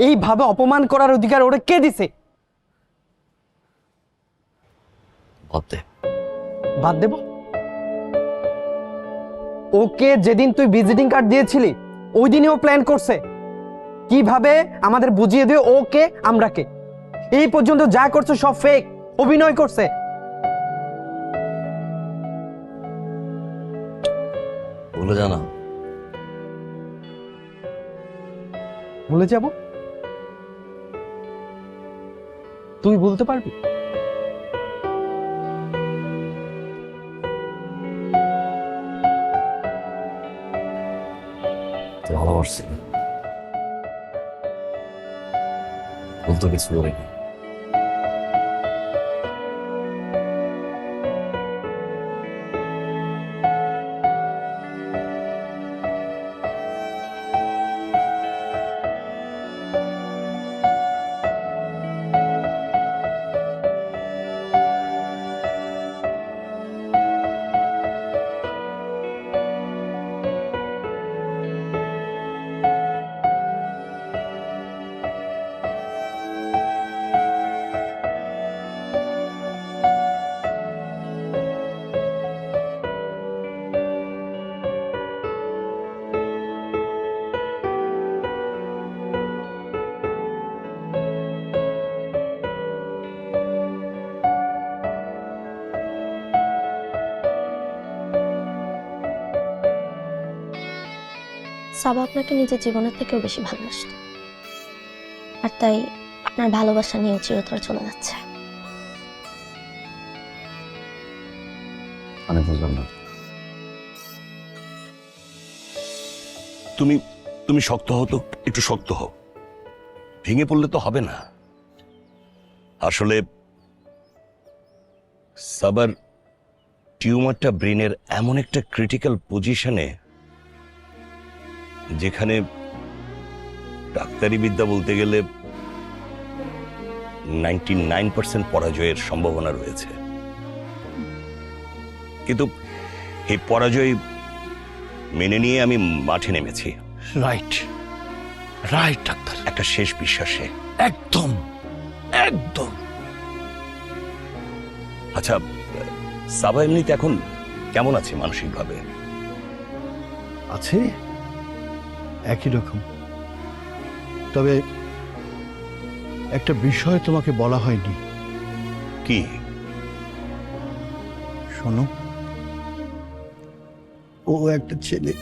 এইভাবে অপমান করার অধিকার ওরে কে দিছে? বাদ দে। বাদ দেব? ওকে যেদিন তুই ভিজিটিং কার্ড দিয়েছিলি ওই দিনই ও প্ল্যান করছে কিভাবে আমাদের বুঝিয়ে দিয়ে ওকে আমরা কে। এই পর্যন্ত যা করছে সব ফেক, অভিনয় করছে। ভুলে জানা। ভুলে যাব? তুই বলতে পারবি? ভালোবাসছি, বলতো কিছু বলিনি। সাবা আপনাকে নিজের জীবনের থেকেও বেশি ভালোবাসত, আর তাই আপনার ভালোবাসা নিয়ে চিরতরে চলে যাচ্ছে। আমি বুঝলাম না। তুমি শক্ত হও তো, একটু শক্ত হও। ভেঙে পড়লে তো হবে না। আসলে সাবার টিউমারটা ব্রেনের এমন একটা ক্রিটিক্যাল পজিশনে যেখানে ডাক্তারি বিদ্যা বলতে গেলে 99% পরাজয়ের সম্ভাবনা রয়েছে। কিন্তু এই পরাজয় মেনে নিয়ে আমি মাঠে নেমেছি। Right right doctor. একটা শেষ বিশ্বাসে, একদম একদম। আচ্ছা, সাবা এমনিতে এখন কেমন আছে মানসিকভাবে? আছে একই রকম, তবে একটা বিষয় তোমাকে বলা হয়নি। কি? শোনো, ও একটা ছেলে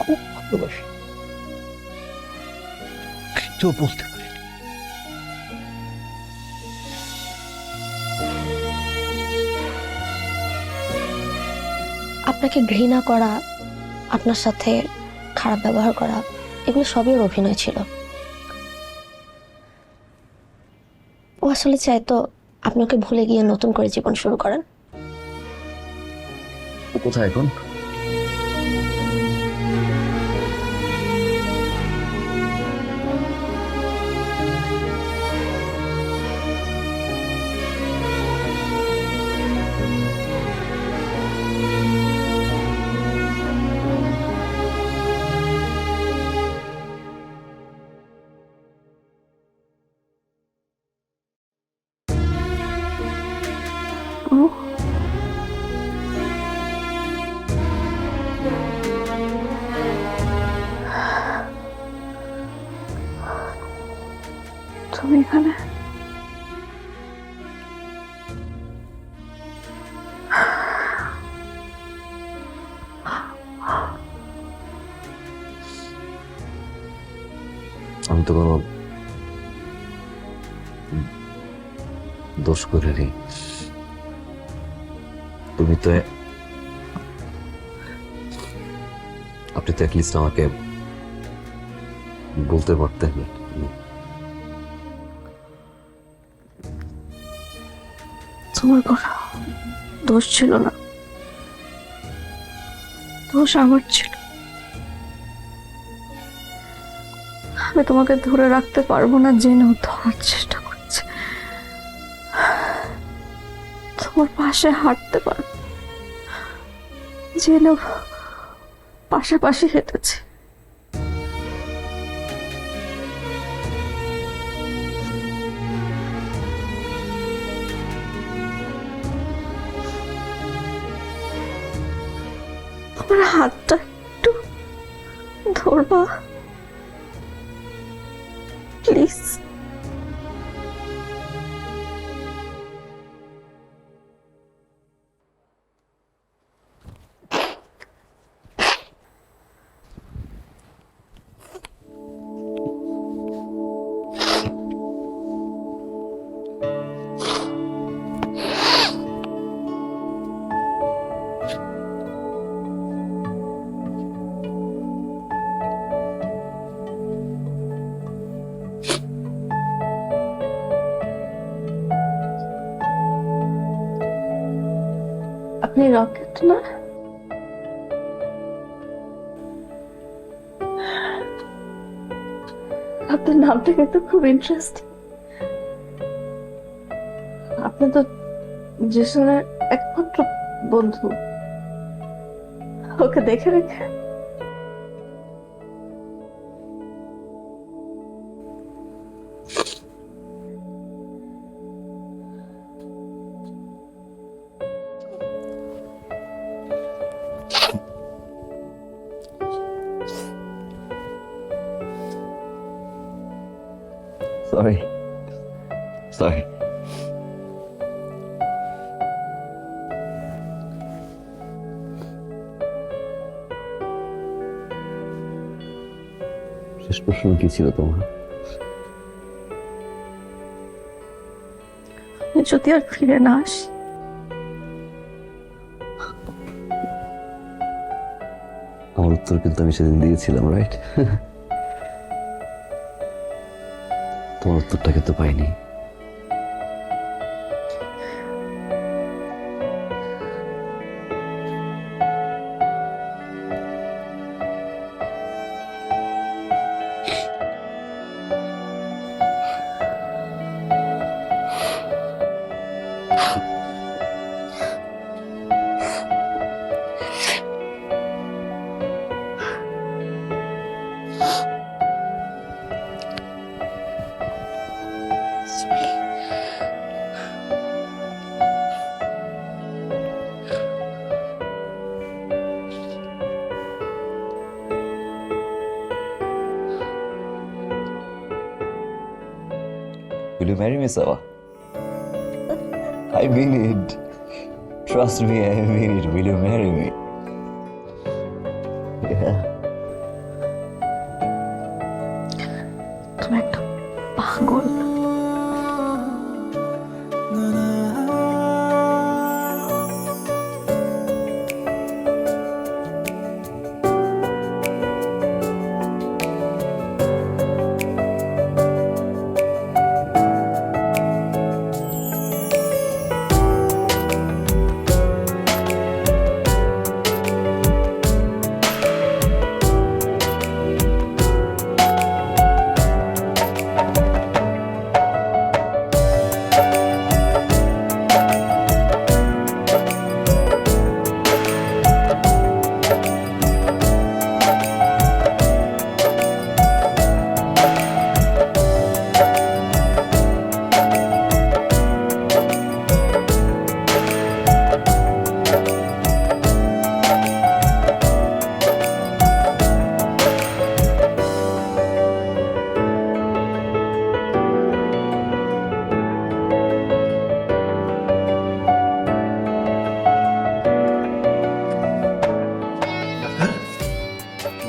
খুব ভালোবাসে, কিন্তু ও বলতে পারে না। আপনাকে ঘৃণা করা, আপনার সাথে খারাপ ব্যবহার করা, এগুলো সবই ওর অভিনয় ছিল। ও আসলে চাইতো আপনি ওকে ভুলে গিয়ে নতুন করে জীবন শুরু করেন। ও কোথায় এখন? তুমি এখানে? আমি তো কোনো দোষ করিনি। তুমি তো আপনি তো অ্যাটলিস্ট আমাকে বলতে পারতেন। তোমার কোনো দোষ ছিল না, দোষ আমার ছিল। আমি তোমাকে ধরে রাখতে পারবো না জেনেও ধরার চেষ্টা করছি। তোমার পাশে হাঁটতে পারবো জেনেও পাশাপাশি হেঁটেছি। আমার হাতটা একটু ধরবা প্লিজ? আপনি রকেট না? আপনার নামটা কিন্তু খুব ইন্টারেস্টিং। আপনি তো জেসনের একমাত্র বন্ধু, ওকে দেখে রেখে সরি সরি। শেষ প্রশ্ন কি ছিল তোমার? যদি আর ফিরে না আসি। আমার উত্তর কিন্তু আমি সেদিন দিয়েছিলাম, রাইট? তোমার উত্তরটা কিন্তু পাইনি। you marry me, Sawa? I mean it. Trust me, I mean it. Will you marry me? Yeah. তুমি একটা পাগল।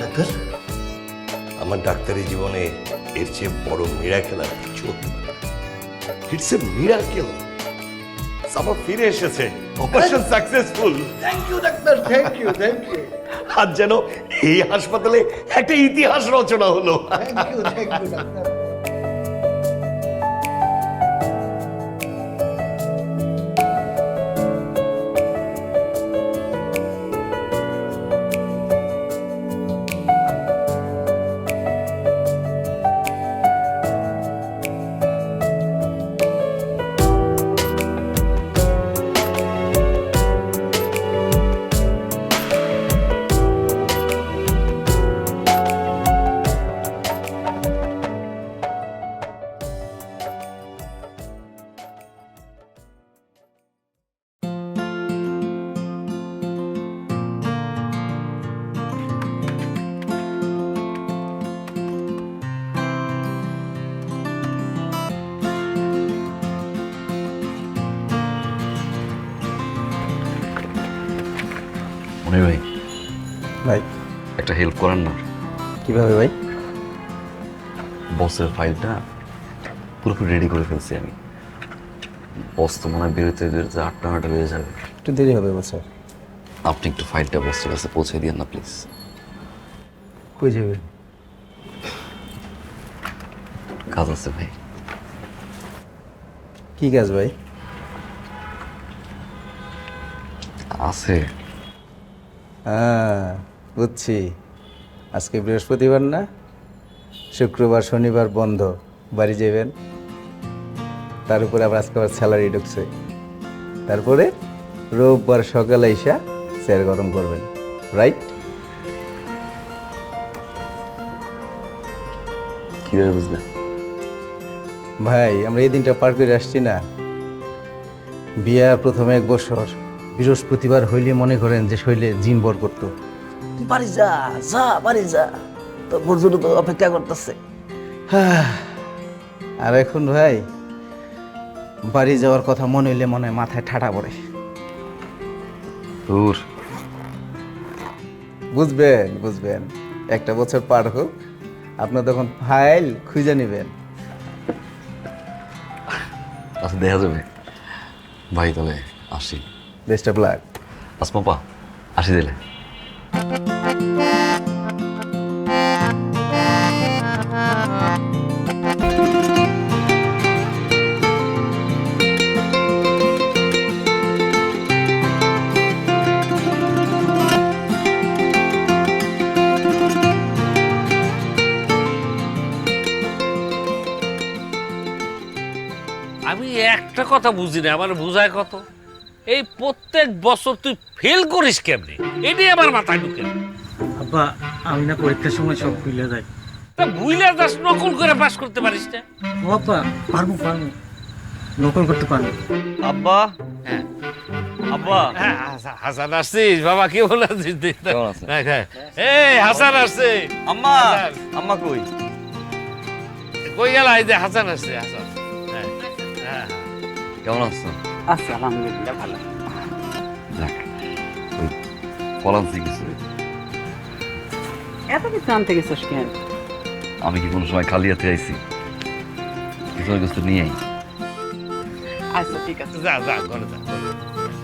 ডাক্তার, আমার ডাক্তারি জীবনে এর চেয়ে বড় মিরাকেল আর কিছু হতে পারে না। It's a miracle. সাবা ফিরে এসেছে, operation successful. Thank you doctor, thank you, thank you, আজ যেন এই হাসপাতালে একটা ইতিহাস রচনা হলো। Thank you, thank you doctor. Monir ভাই, ভাই একটা হেল্প করেন না? কিভাবে ভাই? বসের ফাইলটা পুরোপুরি রেডি করে ফেলছি আমি। বস তো মনে হয় বেরোতে বেরোতে 8টা বেজে যাবে। একটু দেরি হবে স্যার। আপনি একটু ফাইলটা বসের কাছে পৌঁছে দিন না প্লিজ। কই যাবে? কাজ আছে ভাই। কি কাজ ভাই? আছে। হ্যাঁ বুঝছি, আজকে বৃহস্পতিবার না, শুক্রবার শনিবার বন্ধ, বাড়ি যাবেন। তার উপরে আবার আজকে আবার স্যালারি ঢুকছে, তারপরে রোববার সকালে আইসা চেয়ার গরম করবেন, রাইট? কিভাবে বুঝলেন? ভাই আমরা এই দিনটা পার করে আসছি না। বিয়ার প্রথমে 1 বছর বৃহস্পতিবার হইলে মনে করেন যে শৈলে জিন বর করতো। বাড়ি যা যা, বাড়ি যা, তোর বর্জুর তো অপেক্ষা করতেছে। আর এখন ভাই বাড়ি যাওয়ার কথা মনে হইলে মনে হয় মাথায় ঠাটা পড়ে। দূর। বুঝবেন বুঝবেন, 1 বছর পার হোক, আপনার তখন ফাইল খুঁজে নেবেন। আচ্ছা দেখা যাবে ভাই, তাহলে আসি। Best of luck. আসমা আসি দিলে। আমি একটা কথা বুঝি না, আমার বোঝায় কত। এই প্রত্যেক বছর তুই ফেল করিস কেমনি, এটাই আমার মাথায় ঢুকে না। আব্বা আমি না পরীক্ষার সময় সব ভুলে যাই। তা ভুলে যাস, নকল করে পাস করতে পারিস না? ও আব্বা পারবো পারবো, নকল করতে পারবো। আব্বা, হ্যাঁ আব্বা, হ্যাঁ হাসান আসছিস বাবা, কি বলে আছিস? কেমন আছেন? এই হাসান আসছে। আম্মা, আম্মা কই? কই গেল? এই যে হাসান আসছে, হাসান। হ্যাঁ হ্যাঁ কেমন আছো? আচ্ছা আলহামদুলিল্লাহ ভালো। যাক, ওই ফল আনছি কিছু। এত কিছু আনতে গেছিস কেন? আমি কি কোনো সময় খালি হাতে আইছি? কিছু না কিছু নিয়ে আই। আচ্ছা ঠিক আছে। যা যা ঘরে যা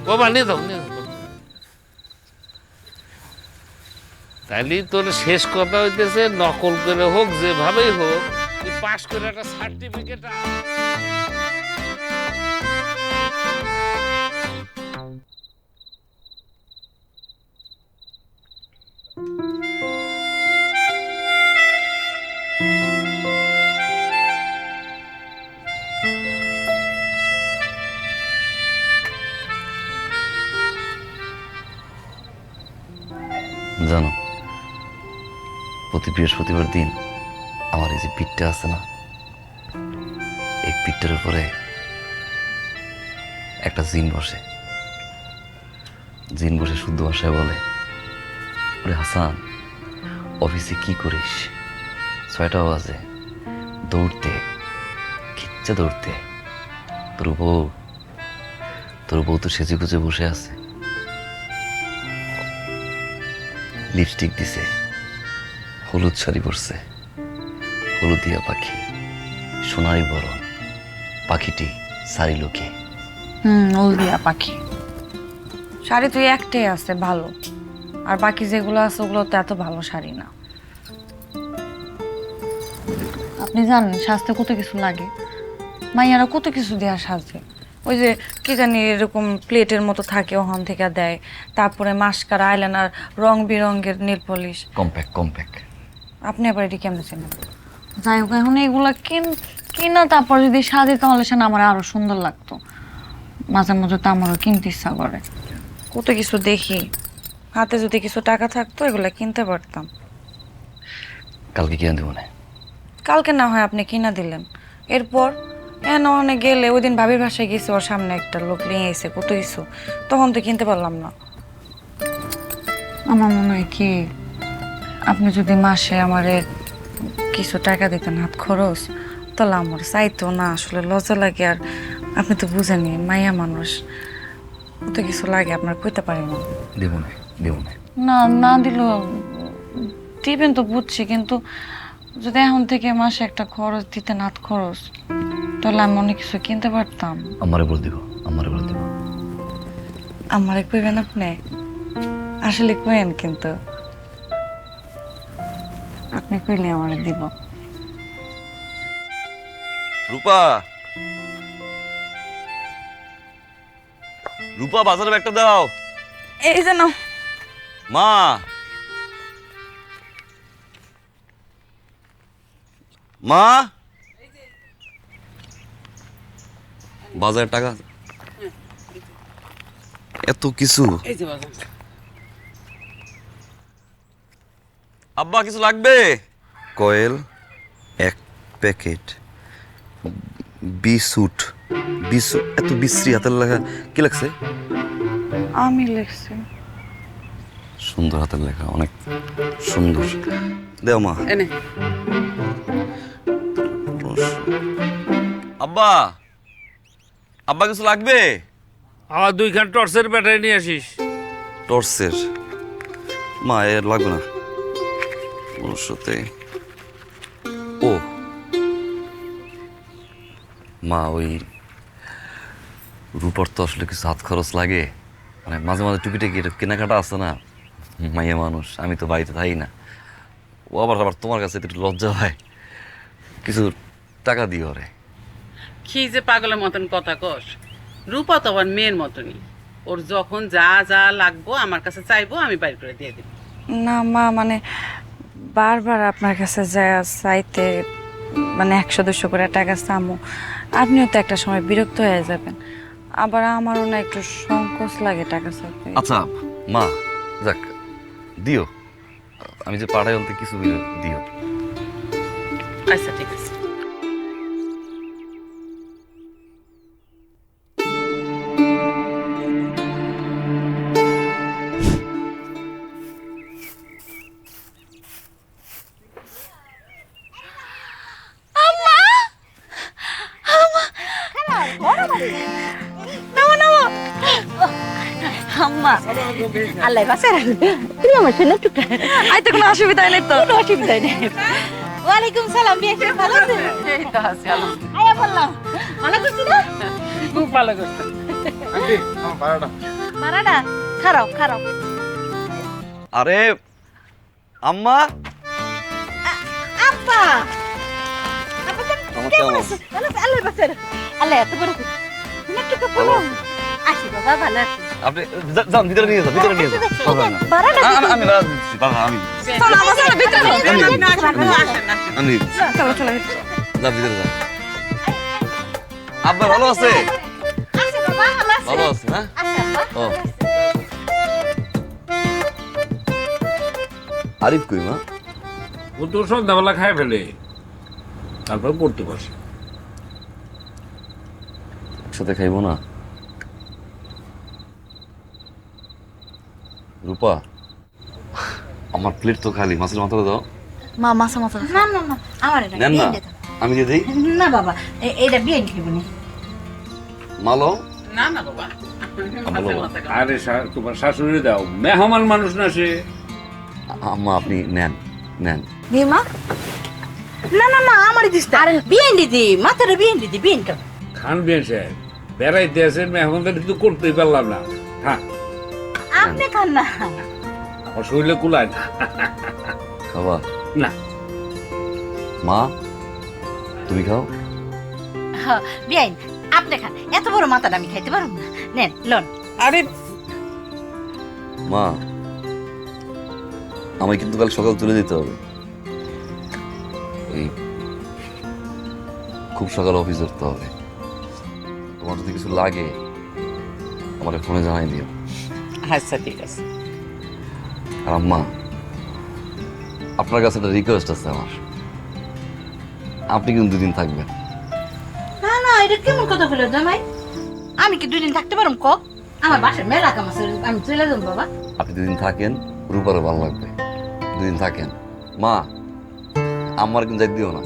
বাবা নিয়ে যাও নিয়ে যাও তাইলে তোর শেষ কথা হইতেছে নকল করে হোক যেভাবেই হোক তুই পাস করে একটা সার্টিফিকেট জানো, প্রতি বৃহস্পতিবার দিন আমার এই যে পিঠটা আছে না, এই পিঠটার উপরে একটা জিন বসে। জিন বসে শুদ্ধ ভাষায় বলে, ওরে হাসান, অফিসে কি করিস? 6টা বাজে, দৌড়তে, খিচ্চা দৌড়তে। তোর বউ তো সেজে গুজে বসে আছে, লিপস্টিক দিছে, হলুদ শাড়ি পরছে, হলুদিয়া পাখি, সোনারি বরণ, পাখিটি সারি লোকে। হলদিয়া পাখি শাড়ি তুই একটাই আছে ভালো, আর বাকি যেগুলো আছে ওগুলো তো এত ভালো শাড়ি না। আপনি জানেন সাজতে কত কিছু লাগে, মাইয়ারা কত কিছু দেওয়া সাজে। ওই যে কি জানি এরকম প্লেটের মতো থাকে ওখান থেকে দেয়, তারপরে মাস্কারা, আইলাইনার, রং বেরঙের নেল পলিশ, কম্প্যাক্ট। আপনি আবার এটি কেমন চেনেন? যাই হোক, এখন এগুলা কিনা তারপর যদি সাজে তাহলে সে আমার আরো সুন্দর লাগতো। মাঝে মাঝে তো আমারও কিনতে ইচ্ছা করে, কত কিছু দেখি। হাতে যদি কিছু টাকা থাকতো এগুলা কিনতে পারতাম। কালকে কিনে দেবো না? কালকে না হয় আপনি কিনা দিলেন, এরপর ওখানে গেলে ওই দিন ভাবির বাসায় গেছি, ওর সামনে একটা লোক নিয়ে এসে কত কিছু, তখন তো কিনতে পারলাম না। আমার মনে হয় কি, আপনি যদি মাসে আমারে কিছু টাকা দিতেন হাত খরচ, তাহলে আমার চাইতো না, আসলে লজ্জা লাগে। আর আপনি তো বুঝেনি, মাইয়া মানুষ, কত কিছু লাগে আপনার কইতে পারি না। দেবো না। না দিলেও দিবেন তো বুঝছি, কিন্তু যদি এখন থেকে মাসে একটা খরচ দিতেন হাত খরচ, তাহলে আমি অনেক কিছু কিনতে পারতাম। আমারে বলে দিব। আমারে কইবেন আপনি? আসলে কইেন, কিন্তু আপনি কইলে আমারে দিব। রূপা বাজারে একটা দাও। এই যে নাও। মা, বাজারের টাকা এত কিছু। আব্বা কিছু লাগবে? কয়েল 1 প্যাকেট, বিস্কুট, এত বিশ্রী হাতের লেখা কি লাগছে? আমি লিখছি। সুন্দর হাতের লেখা, অনেক সুন্দর। দেও মা। আব্বা কিছু লাগবে? আমার 2খান টর্চের ব্যাটারি নিয়ে আসিস। টর্চের? মা এর লাগবে না। ওর সাথে ও মা, ওই রূপার তো আসলে কিছু হাত খরচ লাগে, মানে মাঝে মাঝে টুকিটাকি কেনাকাটা আছে না, মাইয়া মানুষ, আমি তো বাড়িতে থাকি না। ও আবার তোমার কাছে একটু লজ্জা হয়, কিছু টাকা দিও রে। কি যে পাগলের মতন কথা কস, রূপা তো আবার মেয়ের মতনই, ওর যখন যা যা লাগবো আমার কাছে চাইবো, আমি বাইর করে দিয়ে দেব। না মা, মানে বারবার আপনার কাছে যায় চাইতে, মানে 100-200 করে টাকা চামো, আপনিও তো একটা সময় বিরক্ত হয়ে যাবেন। আবার আমারও না একটু সংকোচ লাগে টাকা চাইতে। আচ্ছা মা, যাক দিও, আমি যে পাড়ায় অন্তে কিছু দিও। আচ্ছা ঠিক আছে। আল্লাহ বাঁচার তুমি আমার শোনা টুকটা আই তো কোনো অসুবিধা নেই তো কোনো অসুবিধা নেই ওয়ালাইকুম সালাম বিয়ে করে ভালো আছেন এই তো আছে আলহামদুলিল্লাহ। আয়া বললাম ভালো করছি না খুব ভালো করছেন। আন্টি আমার ভাড়াটা মারাডা খারাও খারাও আরে আম্মা আপা আপা আমার কেমন কেমন আছো ভালো আল্লাহ বাঁচার আল্লাহ এত বড় তুমি একটু বলো আসি বাবা ভালো আছি আপনি যান ভিতরে নিয়ে যান ভিতরে নিয়ে যান হবে না বারাডা আমি বাড়া দিচ্ছি বাবা আমি চলো আমার চলো ভিতরে আপনি আসেন, আসেন, আসেন। আমি চলো চলো যা ভিতরে যা আব্বা ভালো আছে আসি বাবা ভালো আছি ভালো আছে হ্যাঁ আসি আপা ও আরিফ কই মা ও তো সন্ধ্যাবেলা খায় ফেলে তারপর পড়তে বসে। একসাথে খাইবো না রূপা আমার প্লেট তো খালি মাছের মাথাটা দাও মা মাসা মাসা না না না আমার এটা নেন না আমি দিয়ে দিই না বাবা এইটা বিয়ে নিবনি মালো না না বাবা বলো বাবা। আরে তোমার শাশুড়ি দাও মেহমান মানুষ না সে। আম্মা আপনি নেন নেন বিমা না না না আমার দিস আরে বিয়ে দিদি মাথারে বিয়ে দিদি বিয়ে কা খান বিয়ে সাহেব বেড়াইতে আছেন মেহমানদের কিন্তু করতেই পারলাম না। হ্যাঁ আপনি খান না আমার শরীরে কুলায় না। খাবা না মা তুমি খাও বিয়ে আপনি খান এত বড় মাথাটা আমি খাইতে পারব না নেন লন আরে মা আমায় কিন্তু কাল সকাল তুলে দিতে হবে এই খুব সকাল অফিস ধরতে হবে তোমার যদি কিছু লাগে আমার ফোনে জানাই দিও আচ্ছা ঠিক আছে। আর আম্মা আপনার কাছে একটা রিকোয়েস্ট আছে আমার আপনি কিন্তু দুদিন থাকবেন না না এটা কেমন কথা বলে জামাই আমি কি দুই দিন থাকতে পারম ক আমার বাসায় মেলা কাম আছে আমি চলে যাব বাবা আপনি দুদিন থাকেন রূপারও ভালো লাগবে দুদিন থাকেন মা আমার কিন্তু যাই দিও না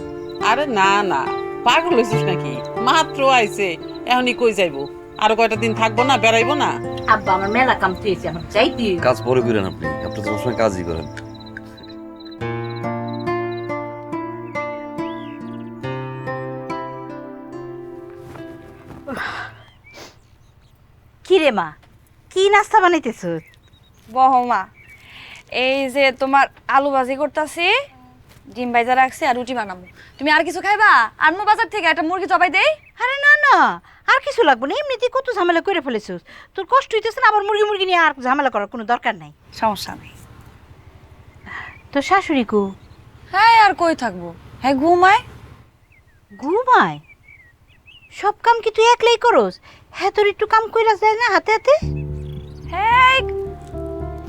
আরে না না পাগল হয়েছিস নাকি মাত্র আইছে এখনই কই যাইবো আরো কয়টা দিন থাকবো না বেড়াইবো না আব্বা আমার মেলা কাম পেয়েছি আমার যাইতে কাজ পরে করেন আপনি আপনি তো সবসময় কাজই করেন কি রে মা কি নাস্তা বানাইতেছ বহমা এই যে তোমার আলু ভাজি করতেছি ডিম ভাজা রাখছি আর রুটি বানাবো তুমি আর কিছু খাইবা আনমো বাজার থেকে একটা মুরগি জবাই দেই আরে না না আর কিছু লাগবে না এমনিতেই কত ঝামেলা করে ফেলেছিস তোর কষ্ট হইতেছে না আবার মুরগি মুরগি নিয়ে আর ঝামেলা করার কোনো দরকার নাই সমস্যা নেই তোর শাশুড়ি কো হ্যাঁ আর কই থাকবো হ্যাঁ ঘুমায় ঘুমায় সব কাম কি তুই একলাই করস হ্যাঁ তোর একটু কাম কইরা যায় না হাতে হাতে হ্যাঁ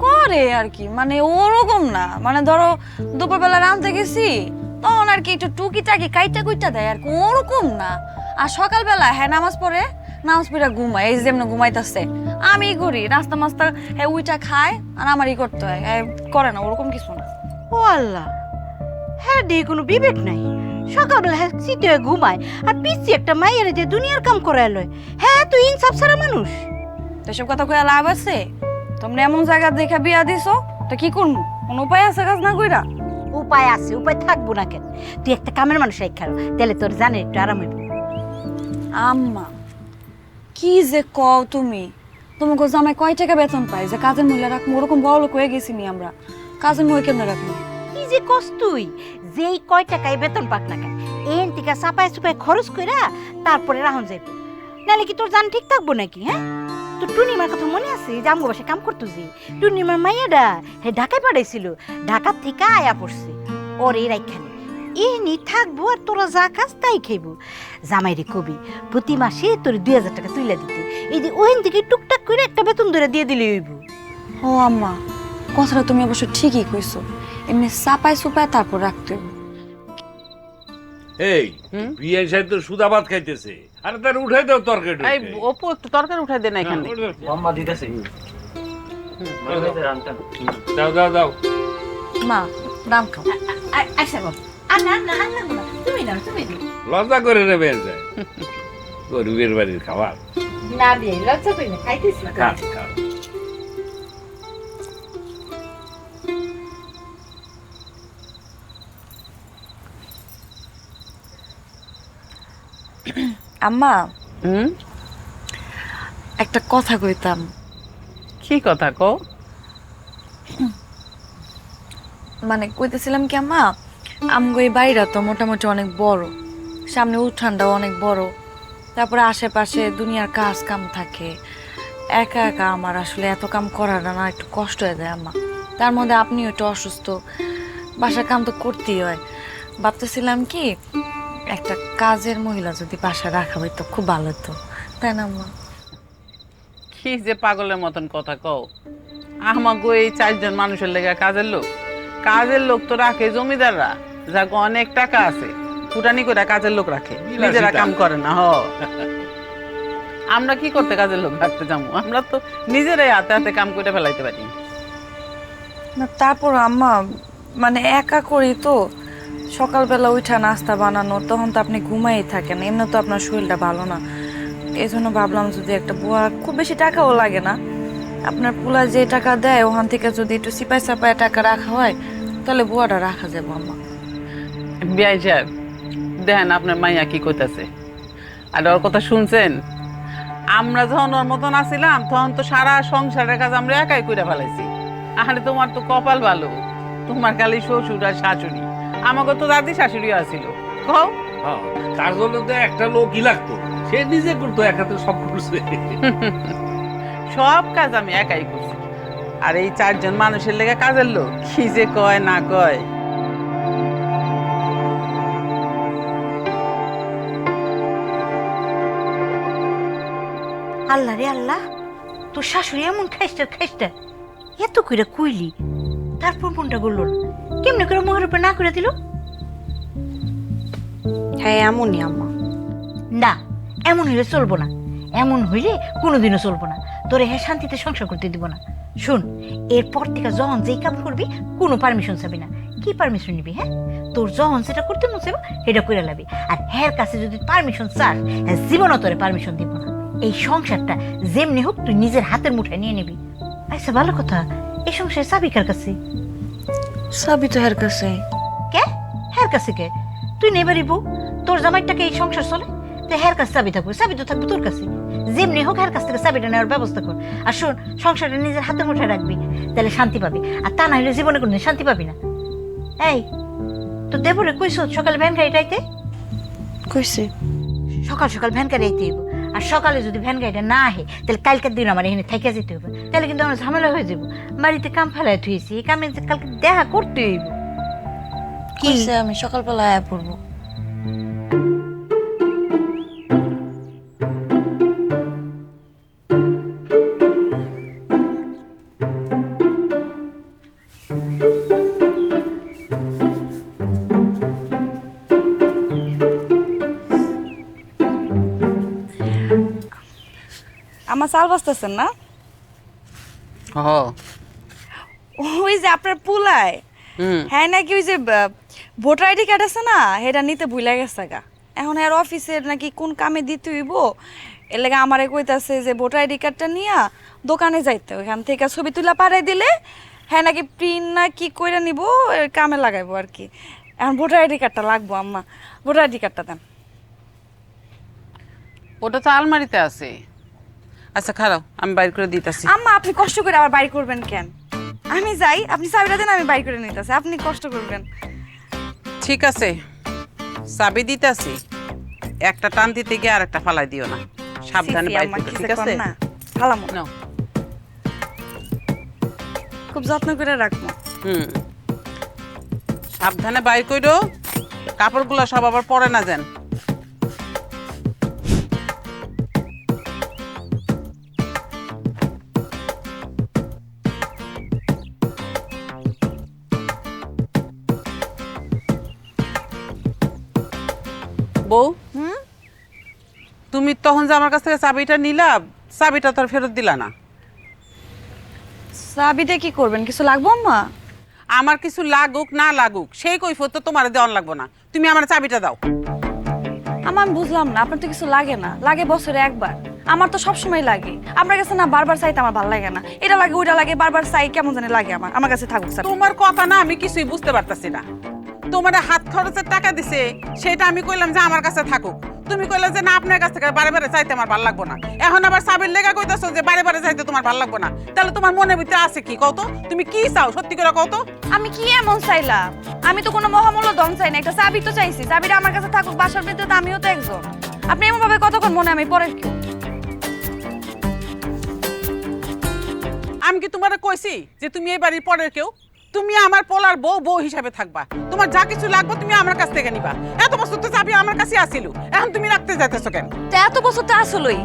করে আর কি মানে ওরকম না মানে ধরো দুপুরবেলা রাঁধতে গেছি তখন আর কি একটু টুকিটাকি কাইটা কুইটা দেয় আর কি ওরকম না আর সকালবেলা হ্যাঁ নামাজ পড়ে ঘুমায় এই যেমন ঘুমাইতেছে আমি করি নাস্তা মাস্তা হ্যাঁ উইটা খায় আর আমারই করতে হয় হ্যাঁ করে না ওরকম কিছু না ও আল্লাহ হ্যাঁ দে কোনো বিবেক নাই সকালবেলা হ্যাঁ সিটে ঘুমায় আর পিসি একটা মাইয়ের যে দুনিয়ার কাম করায় লয় হ্যাঁ তুই ইনসাফ সারা মানুষ তো এসব কথা কয়ে লাভ আছে তোমরা এমন জায়গা দেখে বিয়া দিছো তো কি করবো কোনো উপায় আছে কাজ না কইরা উপায় আছে উপায় থাকবো না কেন তুই একটা কামের মানুষ শিক্ষা তাহলে তোর জানে একটু আরাম হইব আম্মা কি যে কও তুমি তোমাকে জামাই কয় টাকা বেতন পাই যে কাজের মহিলা রাখবো ওরকম বড় লোক হয়ে গেছি নি আমরা কাজের মহিলা কেমনে রাখবো কি যে কস তুই যেই কয় টাকায় বেতন পাক না কেন এন টিকা চাপায় চুপায় খরচ কইরা তারপরে রাহন যাইব নাহলে কি তোর জান ঠিক থাকবো নাকি হ্যাঁ তোর টুনিমার কথা মনে আছে যে আমগো বাসায় কাম করতো যে টুনিমার মাইয়াডা হে ঢাকায় পাঠাইছিল ঢাকার থেকে আয়া পড়ছে ওর এই রাইখানে এনি থাকবো আর তোরা যা কাজ তাই খাইবো জামাইরে কবি প্রতি মাসে তোর 2000 টাকা তুইলা দিতে এই যে ওইন থেকে টুকটাক করে একটা বেতন ধরে দিয়ে দিলে হইব ও আম্মা কথাটা তুমি অবশ্য ঠিকই কইছো এমনি চাপায় চুপায় তারপর রাখতে হবে এই বিয়ে সাহেব তো সুদা ভাত খাইতেছে আরে তার উঠাই দাও তরকারি এই অপু একটু তরকারি উঠাই দে না এখানে মাম্মা দিতেছে দাও দাও দাও মা দাম খাও আচ্ছা বাবা আনা না আনা না তুমি না তুমি লজ্জা করে নেবে যায় গরিবের বাড়ির খাবার না দিয়ে লজ্জা করি না খাইতেছি খা খা আম্মা হুম, একটা কথা কইতাম। কি কথা কো? মানে কইতেছিলাম কি আম্মা, আমগো এই বাড়িটা তো মোটামুটি অনেক বড়, সামনে উঠানটাও অনেক বড়, তারপরে আশেপাশে দুনিয়ার কাজ কাম থাকে। একা একা আমার আসলে এত কাম করাটা না একটু কষ্ট হয়ে যায় আম্মা। তার মধ্যে আপনিও একটু অসুস্থ, বাসার কাম তো করতেই হয়। ভাবতেছিলাম কি একটা কাজের মহিলা যদি বাসায় রাখা হইতো খুব ভালো হতো, তাই না আম্মা? কি যে পাগলের মতন কথা কও। আমাগো এই 4 জন মানুষের লেগে কাজের লোক তো রাখে জমিদাররা, যার অনেক টাকা আছে, ফুটানি করে কাজের লোক রাখে, নিজেরা কাম করে না। আমরা কি করতে কাজের লোক রাখতে যাবো? আমরা তো নিজেরাই হাতে হাতে কাম করে ফেলাইতে পারি। না তারপর আম্মা মানে একা করি তো, সকালবেলা উঠা নাস্তা বানানো, তখন তো আপনি ঘুমাই থাকেন, এমনি তো আপনার শরীরটা ভালো না। এই জন্য ভাবলাম যদি একটা বুয়া, খুব বেশি টাকাও লাগে না, আপনার পুলা যে টাকা দেয় ওখান থেকে যদি একটু সিপাই সাপায় টাকা রাখা হয় তাহলে বুয়াটা রাখা যাবে আম্মা। বিআই সাহেব, দেখেন আপনার মাইয়া কি কইতাছে, আর ওর কথা শুনছেন? আমরা যখন ওর মতন আসিলাম তখন তো সারা সংসারের কাজ আমরা একাই করে ফেলাইছি। আরে তোমার তো কপাল ভালো, তোমার খালি শ্বশুর আর শাশুড়ি, আমাকে তো দাদি শাশুড়িও আসিল। কও হ্যাঁ, তার জন্য তো একটা লোকই লাগতো, সে নিজে করতো, একাতে সব করছে। সব কাজ আমি একাই করছি, আর এই 4 জন মানুষের লেগে কাজের লোক কি যে কয় না কয়। আল্লাহ রে আল্লাহ, তোর শাশুড়ি এমন খাইস্টার এত কইরা কইলি, তারপর মনটা গড়ল না, কেমনে করে মুখের উপর না করে দিল? হ্যাঁ এমনই আম্মা। না, এমন হইলে চলবো না, এমন হইলে কোনোদিনও চলবো না, তোরে হ্যাঁ শান্তিতে সংসার করতে দিব না। শুন, এরপর থেকে যখন যেই কাম করবি কোনো পারমিশন চাবি না। কি পারমিশন নিবি? হ্যাঁ, তোর যখন সেটা করতে মন চাইব সেটা করে লাবি, আর হ্যার কাছে যদি পারমিশন চাস, হ্যাঁ জীবনও তোরে পারমিশন দিব না। এই সংসারটা যেমনি হোক তুই নিজের হাতের মুঠায় নিয়ে নিবি। আচ্ছা ভালো কথা, এই সংসারের চাবি কার কাছে? সবই তো হের কাছে। কে? হ্যার কাছে কে? তুই নেবারই বউ, তোর জামাইটাকে এই সংসার চলে, তো হ্যার কাছে চাবি থাকবে, চাবি তো থাকবে তোর কাছে। যেমনি হোক হ্যার কাছ থেকে চাবিটা নেওয়ার ব্যবস্থা কর। আর শোন, সংসারটা নিজের হাতের মুঠায় রাখবি, তাহলে শান্তি পাবি, আর তা না হলে জীবনে কোনদিন শান্তি পাবি না। এই তো দেবরে কইছ সকালে ভ্যান গাড়িটা আইতে? কইছে সকাল সকাল ভ্যান গাড়ি আইতে হইব, আর সকালে যদি ভ্যান গাড়িটা না আহে তাহলে কালকের দিন আমার এখানে থাইকা যেতে হবে, তাহলে কিন্তু আমার ঝামেলা হয়ে যাব। বাড়িতে কাম ফেলায় থুইছি, এই কামে যে কালকে দেখা করতে হইব। কি কইছে আমি সকালবেলা আয়া পড়বো। আমার চাল বাঁচতেছেন না? ওই যে আপনার পুলায়, হ্যাঁ নাকি ওই যে ভোটার আইডি কার্ড আছে না, সেটা নিতে ভুলে গেছে গা। এখন আর অফিসের নাকি কোন কামে দিতে হইব, এর লাগে আমারে কইতাছে যে ভোটার আইডি কার্ডটা নিয়া দোকানে যাইতে, ওইখান থেকে ছবি তুলা পাঠাই দিলে হ্যাঁ নাকি প্রিন্ট না কি কইরা নিব, কামে লাগাইবো আর কি। এখন ভোটার আইডি কার্ডটা লাগবো আম্মা, ভোটার আইডি কার্ডটা দেন। ওটা তো আলমারিতে আছে। আচ্ছা খারাপ, আমি বাইর করে দিতেছি। আম্মা আপনি কষ্ট করে আবার বাইর করবেন কেন? আমি যাই, আপনি চাবিটা দেন, আমি বাইর করে নিতেছি, আপনি কষ্ট করবেন। ঠিক আছে, চাবি দিতেছি, একটা টান দিতে গিয়ে আর একটা ফালাই দিও না, সাবধানে বাইর করবে, ঠিক আছে? ফালামো নাও। খুব যত্ন করে রাখবো। সাবধানে বাইর কইরো, কাপড়গুলো সব আবার পরে না যান। বউ, তুমি তখন যে আমার কাছ থেকে চাবিটা নিলা, চাবিটা তো আর ফেরত দিলা না। চাবিটা কি করবেন? কিছু লাগবো আম্মা? আমার কিছু লাগুক না লাগুক সেই কৈফিয়ত তো তোমার দেওয়ান লাগবো না, তুমি আমার চাবিটা দাও। আমি বুঝলাম না, আপনার তো কিছু লাগে না, লাগে বছরে একবার, আমার তো সবসময় লাগে। আপনার কাছে না বারবার চাইতে আমার ভালো লাগে না, এটা লাগে ওইটা লাগে, বারবার চাই কেমন জানি লাগে। আমার কাছে থাকুক চাবি। তোমার কথা না আমি কিছুই বুঝতে পারতাছি না। তোমার হাত খরচের টাকা দিছে, সেটা আমি কইলাম যে আমার কাছে থাকুক, তুমি কইলে যে না আপনার কাছ থেকে বারে বারে চাইতে আমার ভালো লাগবো না, এখন আবার চাবির লেগা কইতাছো যে বারে বারে চাইতে তোমার ভালো লাগবো না। তাহলে তোমার মনের ভিতরে আছে কি কও তো? তুমি কি চাও সত্যি করে কও তো? আমি কি এমন চাইলাম? আমি তো কোনো মহামূল্য ধন চাই না, একটা চাবি তো চাইছি। চাবিটা আমার কাছে থাকুক, বাসার ভিতরে তো আমিও তো একজন। আপনি এমন ভাবে কতক্ষণ মনে আমি পরে আমি কি তোমারে কইছি যে তুমি এই বাড়ির পরের কেউ? তুমি আমার পোলার বউ বউ হিসাবে থাকবা, তোমার যা কিছু লাগবে তুমি আমার কাছ থেকে নিবা। এত বছর তো চাবি আমার কাছে আসিল, এখন তুমি রাখতে যাইতেছো কেন? তো এত বছর তো আসলোই,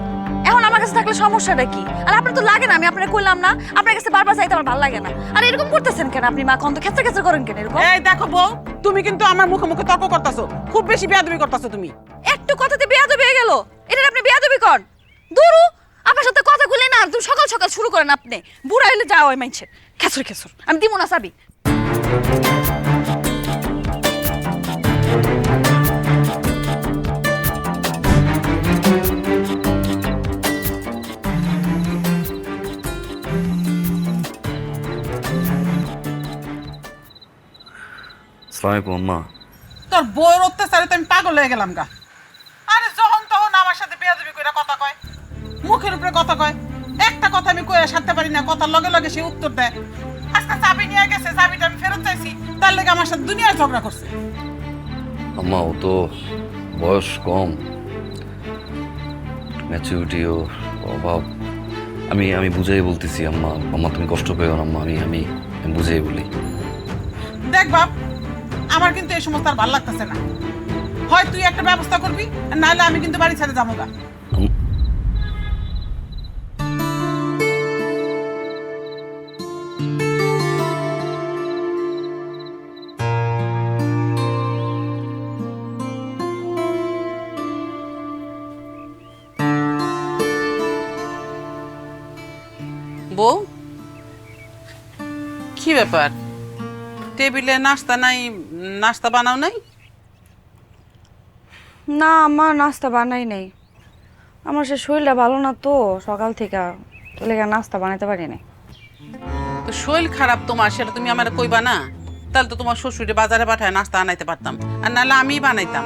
এখন আমার কাছে থাকলে সমস্যাটা কি? আর আপনার তো লাগে না, আমি আপনাকে কইলাম না আপনার কাছে বারবার চাইতে আমার ভালো লাগে না। আর এরকম করতেছেন কেন আপনি? মা কত খেচা খেচা করেন কেন এরকম? এই দেখো বউ, তুমি কিন্তু আমার মুখে মুখে তর্ক করতেছো, খুব বেশি বেয়াদবি করতেছো তুমি। একটু কথাতে বেয়াদবি হয়ে গেল, এটা আপনি বেয়াদবি করেন? দূরু, আপনার সাথে কথা কইলে না তুমি সকাল সকাল শুরু করেন। আপনি বুড়া হইলে যাও ওই মাইছে খেসর খেসর। আমি দিব না চাবি। আসসালামু আলাইকুম আম্মা। তোর বউয়ের অত্যাচারে তো আমি পাগল হয়ে গেলাম গা। আরে যখন তখন আমার সাথে বেয়াদবি কইরা কথা কয়, মুখের উপরে কথা কয়, একটা কথা আমি কইয়া সারতে পারি না, কথার লগে লগে সে উত্তর দেয়। আজকে চাবি নিয়ে গেছে, চাবিটা আমি ফেরত চাইছি, তার লেগে আমার সাথে দুনিয়ার ঝগড়া করছে। আম্মা ও তো বয়স কম, ম্যাচুরিটিও অভাব। আমি বুঝাই বলতেছি আম্মা। আম্মা তুমি কষ্ট পেও না আম্মা, আমি বুঝাই বলি। দেখ বাপ, আমার কিন্তু এই সমস্ত আর ভালো লাগতেছে না। হয় তুই একটা ব্যবস্থা করবি, নাহলে আমি কিন্তু বাড়ি ছেড়ে যাবো গা। বউ, কি ব্যাপার? টেবিলে নাস্তা নাই, নাস্তা বানাও নাই? না আমার নাস্তা বানাই নাই, আমার সে শরীরটা ভালো না তো সকাল থেকে, লেগে নাস্তা বানাইতে পারি নাই। তো শরীর খারাপ তোমার, সেটা তুমি আমার কইবা না? তাহলে তো তোমার শ্বশুরে বাজারে পাঠায় নাস্তা আনাইতে পারতাম, আর নাহলে আমিই বানাইতাম।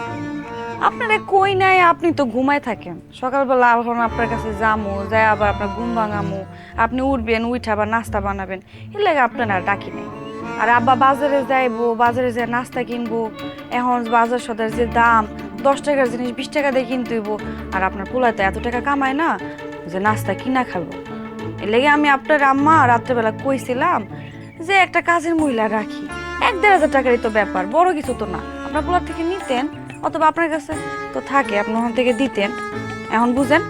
আপনারে কই নাই, আপনি তো ঘুমাই থাকেন। সকালবেলা এখন আপনার কাছে যামু, যাই আবার আপনার ঘুম ভাঙামু, আপনি উঠবেন, উঠে আবার নাস্তা বানাবেন, এর লাগে আপনার আর ডাকি নাই। আর আব্বা বাজারে যাইবো, বাজারে যাই নাস্তা কিনবো, এখন বাজার সদার যে দাম, 10 টাকার জিনিস 20 টাকা দিয়ে কিনতে হইব। আর আপনার পোলায় তো এত টাকা কামায় না যে নাস্তা কিনা খাবো। এর লেগে আমি আপনার আম্মা রাত্রেবেলা কইছিলাম যে একটা কাজের মহিলা রাখি, 1-1.5 টাকারই তো ব্যাপার, বড় কিছু তো না। আপনার পোলার থেকে নিতেন, অথবা আপনার কাছে তো থাকে, আপনি ওখান থেকে দিতেন। এখন বুঝেন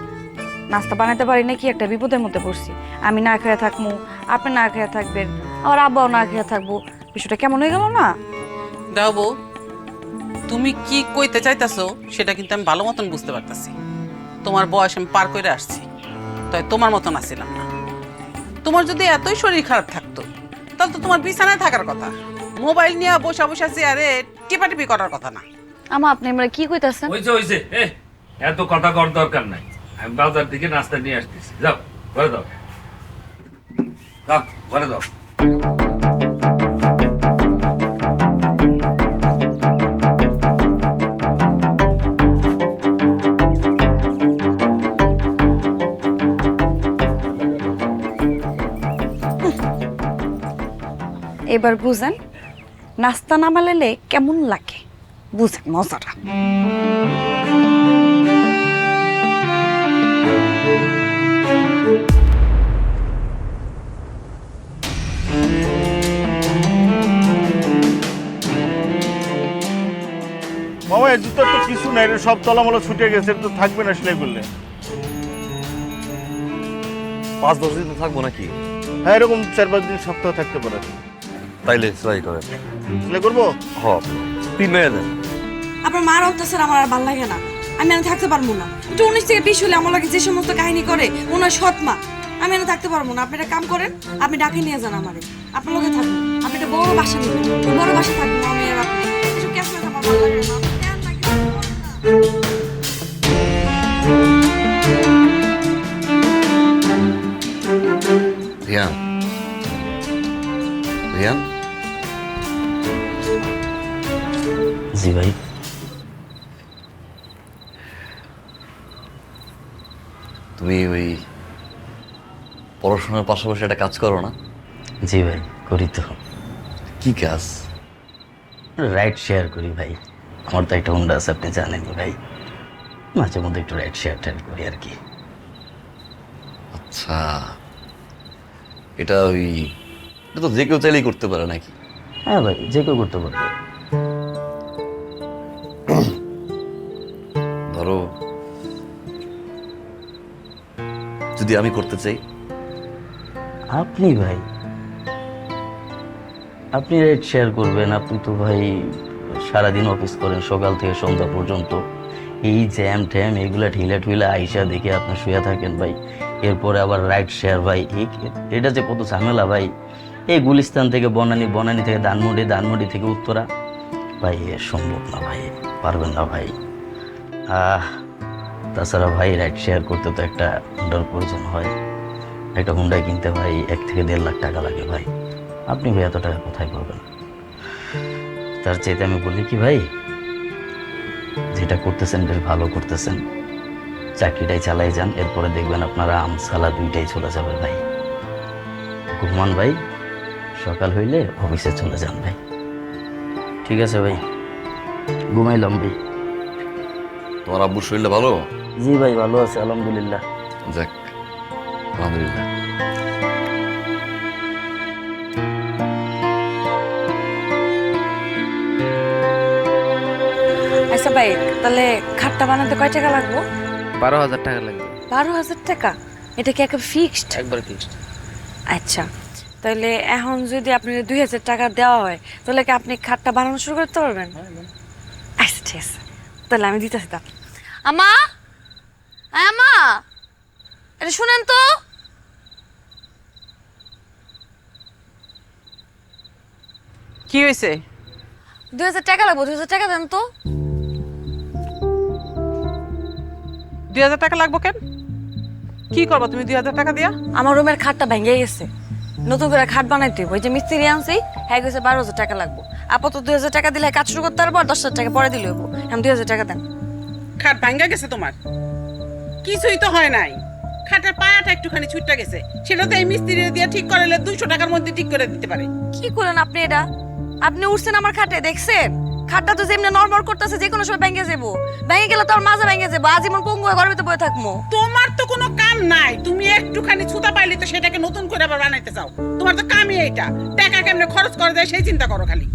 নাস্তা বানাইতে পারি না, কি একটা বিপদের মধ্যে পড়ছি। আমি না খেয়ে থাকবো, আপনি না খেয়ে থাকবেন, আবার আব্বাও না খেয়ে থাকবো, বিষয়টা কেমন হয়ে গেল না? দাও বউ, তুমি কি কইতে চাইতাছো সেটা কিন্তু আমি ভালো মতন বুঝতে পারতাছি। তোমার বয়স আমি পার করে আসছি, তাই তোমার মতন আসছিলাম না। তোমার যদি এতই শরীর খারাপ থাকতো তাহলে তো তোমার বিছানায় থাকার কথা, মোবাইল নিয়ে বসা বসা চেয়ারে টিপাটিপি করার কথা না। আমা আপনি আমরা কি কইতাছেন? হইছে এত কথা কর দরকার নাই। আমি বাজার থেকে নাস্তা নিয়ে আসতেছি, যাও ঘরে দাও, যাও ঘরে দাও। এবার বুঝেন নাস্তা না বানালে কেমন লাগে, বুঝেন মজাটা। মামা এর জুতার তো কিছু নাই, এটা সব তলামলা ছুটে গেছে, এটা তো থাকবে না সেলাই করলে। 5-10 দিন তো থাকবো নাকি? হ্যাঁ এরকম 4-5 দিন সপ্তাহ থাকতে পারে। তাইলে সেলাই করে সেলাই করবো? হ 3 মেয়ে দেন। আপনার মার অত্যাচার আমার আর ভালো লাগে না, আমি আর থাকতে পারবো না। একটু 19 থেকে 20 হলে আমার লাগে যে সমস্ত কাহিনী করে ওনার সৎ মা, আমি আর থাকতে পারবো না। আপনি একটা কাম করেন, আপনি ডাকে নিয়ে যান আমারে, আপনার লগে থাকবেন, আপনি একটা বড় বাসা নেবেন, বড় বাসা থাকবেন আমি আর আপনি। এসব ক্যাশ আমার ভালো লাগে না। রিয়ান, রিয়ান। জি ভাই। তুমি ওই পড়াশোনার পাশাপাশি একটা কাজ করো না? জি ভাই, করি তো। কি কাজ? রাইড শেয়ার করি ভাই। আমার তো একটা হুন্ডা আছে, আপনি জানেন ভাই। মাঝে মধ্যে একটু রাইড শেয়ার টেয়ার করি আর কি। আচ্ছা, এটা তো যে কেউ চাইলেই করতে পারে নাকি? হ্যাঁ ভাই, যে কেউ করতে পারবে। ধরো যদি আমি করতে চাই? আপনি ভাই, আপনি রাইড শেয়ার করবেন? আপনি তো ভাই সারাদিন অফিস করেন, সকাল থেকে সন্ধ্যা পর্যন্ত। এই জ্যাম ট্যাম এগুলা ঢিলা ঠুইলা আইসা দেখে আপনি শুয়ে থাকেন ভাই। এরপরে আবার রাইড শেয়ার ভাই, এটা যে কত ঝামেলা ভাই। এই গুলিস্তান থেকে বনানী, বনানী থেকে ধানমন্ডি, ধানমন্ডি থেকে উত্তরা ভাই, এ সম্ভব না ভাই, পারবেন না ভাই। তাছাড়া ভাই রাইড শেয়ার করতে তো একটা হুন্ডার প্রয়োজন হয়। একটা হুন্ডা কিনতে ভাই 1 থেকে 1.5 লাখ টাকা লাগে ভাই। আপনি ভাই এত টাকা কোথায় পাবেন? তার চাইতে আমি বলি কি ভাই, যেটা করতেছেন বেশ ভালো করতেছেন, চাকরিটাই চালাই যান। এরপরে দেখবেন আপনারা আমসালা দুইটাই চলে যাবে ভাই। ঘুমান ভাই, সকাল হইলে অফিসে চলে যান ভাই। ঠিক আছে ভাই, ঘুমাইলাম ভাই। তোমার আব্বুর শরীরটা ভালো? জি ভাই, ভালো আছে আলহামদুলিল্লাহ। যাক, আলহামদুলিল্লাহ। আচ্ছা ভাই, তাহলে খাটটা বানাতে কয় টাকা লাগবো? 12,000 টাকা লাগবে। 12,000 টাকা? এটা কি একটা ফিক্সড? একবার ফিক্সড। আচ্ছা, তাহলে এখন যদি আপনি 2,000 টাকা দেওয়া হয়, তাহলে কি আপনি খাটটা বানানো শুরু করতে পারবেন? আচ্ছা ঠিক আছে, তাহলে আমি দিতেছি। তা আমা, আমা, এটা শুনেন তো। কি হয়েছে? 2,000 টাকা লাগবো, 2,000 টাকা দেন তো। 2,000 টাকা লাগবো কেন? কি করবো তুমি 2,000 টাকা দিয়া? আমার রুমের খাটটা ভেঙে গেছে, নতুন করে খাট বানাইতে হবে। ওই যে মিস্ত্রি আনছি, হ্যাঁ গেছে 12,000 টাকা লাগবো। আপাতত 2,000 টাকা দিলে কাজ শুরু করতে পারবো, আর 10,000 টাকা পরে দিলে হবো। এখন 2,000 টাকা দেন। খাট ভাঙ্গা গেছে তোমার? কিছুই তো হয় নাই, খাটের পায়াটা একটুখানি ছুটটা গেছে। সেটা তো এই মিস্ত্রি দিয়ে ঠিক করালে 200 টাকার মধ্যে ঠিক করে দিতে পারে। কি করেন আপনি এটা? আপনি উঠছেন আমার খাটে, দেখছেন? খাটটা তো যেমনি নড়বড় করতেছে, যে কোনো সময় ভেঙে যাবো। ভেঙে গেলে তো আর মাজা ভেঙে যাবো, আজীবন পঙ্গু হয়ে ঘরের ভিতরে বসে থাকবো। তোমার তো কোনো কাম নাই, তুমি একটুখানি ছুতা পাইলে তো সেটাকে নতুন করে আবার বানাইতে চাও। তোমার তো কামই এইটা, টাকা কেমনে খরচ করে যায় সেই চিন্তা করো খালি।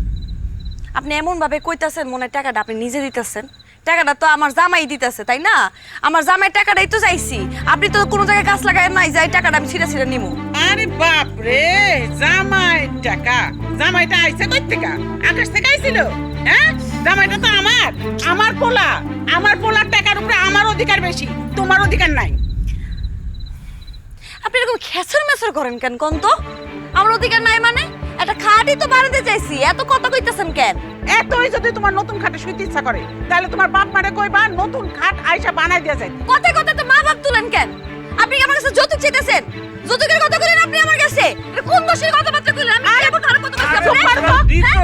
আপনি এমন ভাবে কইতাছেন মনে হয় টাকাটা আপনি নিজে দিতেছেন। টাকাটা তো আমার জামাই দিতেছে, তাই না? আমার জামাই টাকাটাই তো চাইছি। আপনি তো কোনো জায়গায় কাজ লাগায় নাই যে এই টাকাটা আমি ছিঁড়ে ছিঁড়ে নিবো। আরে বাপ রে, জামাই টাকা? জামাইটা আইছে কই থেকে? আকাশ থেকে আইছিল? হ্যাঁ, জামাইটা তো আমার পোলা। আমার পোলার টাকার উপরে আমার অধিকার বেশি, তোমার অধিকার নাই। আপনি এরকম খেসর মেসর করেন কেন কোন তো? আমার অধিকার নাই মানে? একটা খাটই তো বানাতে চাইছি, এত কথা কইতাছেন কেন? এতই যদি তোমার নতুন খাটে শুইতে ইচ্ছা করে, তাহলে তোমার বাপ মারে কইবা নতুন খাট আইসা বানাই দিয়া যায়। কথা কথা তো মা বাপ তুলেন কেন? আপনি কি আমার কাছে যৌতুক চাইতেছেন? যৌতুকের কথা কইলেন আপনি আমার কাছে? এটা কোন দোষের কথাবার্তা কইলেন? আমি এমন আর কত কথা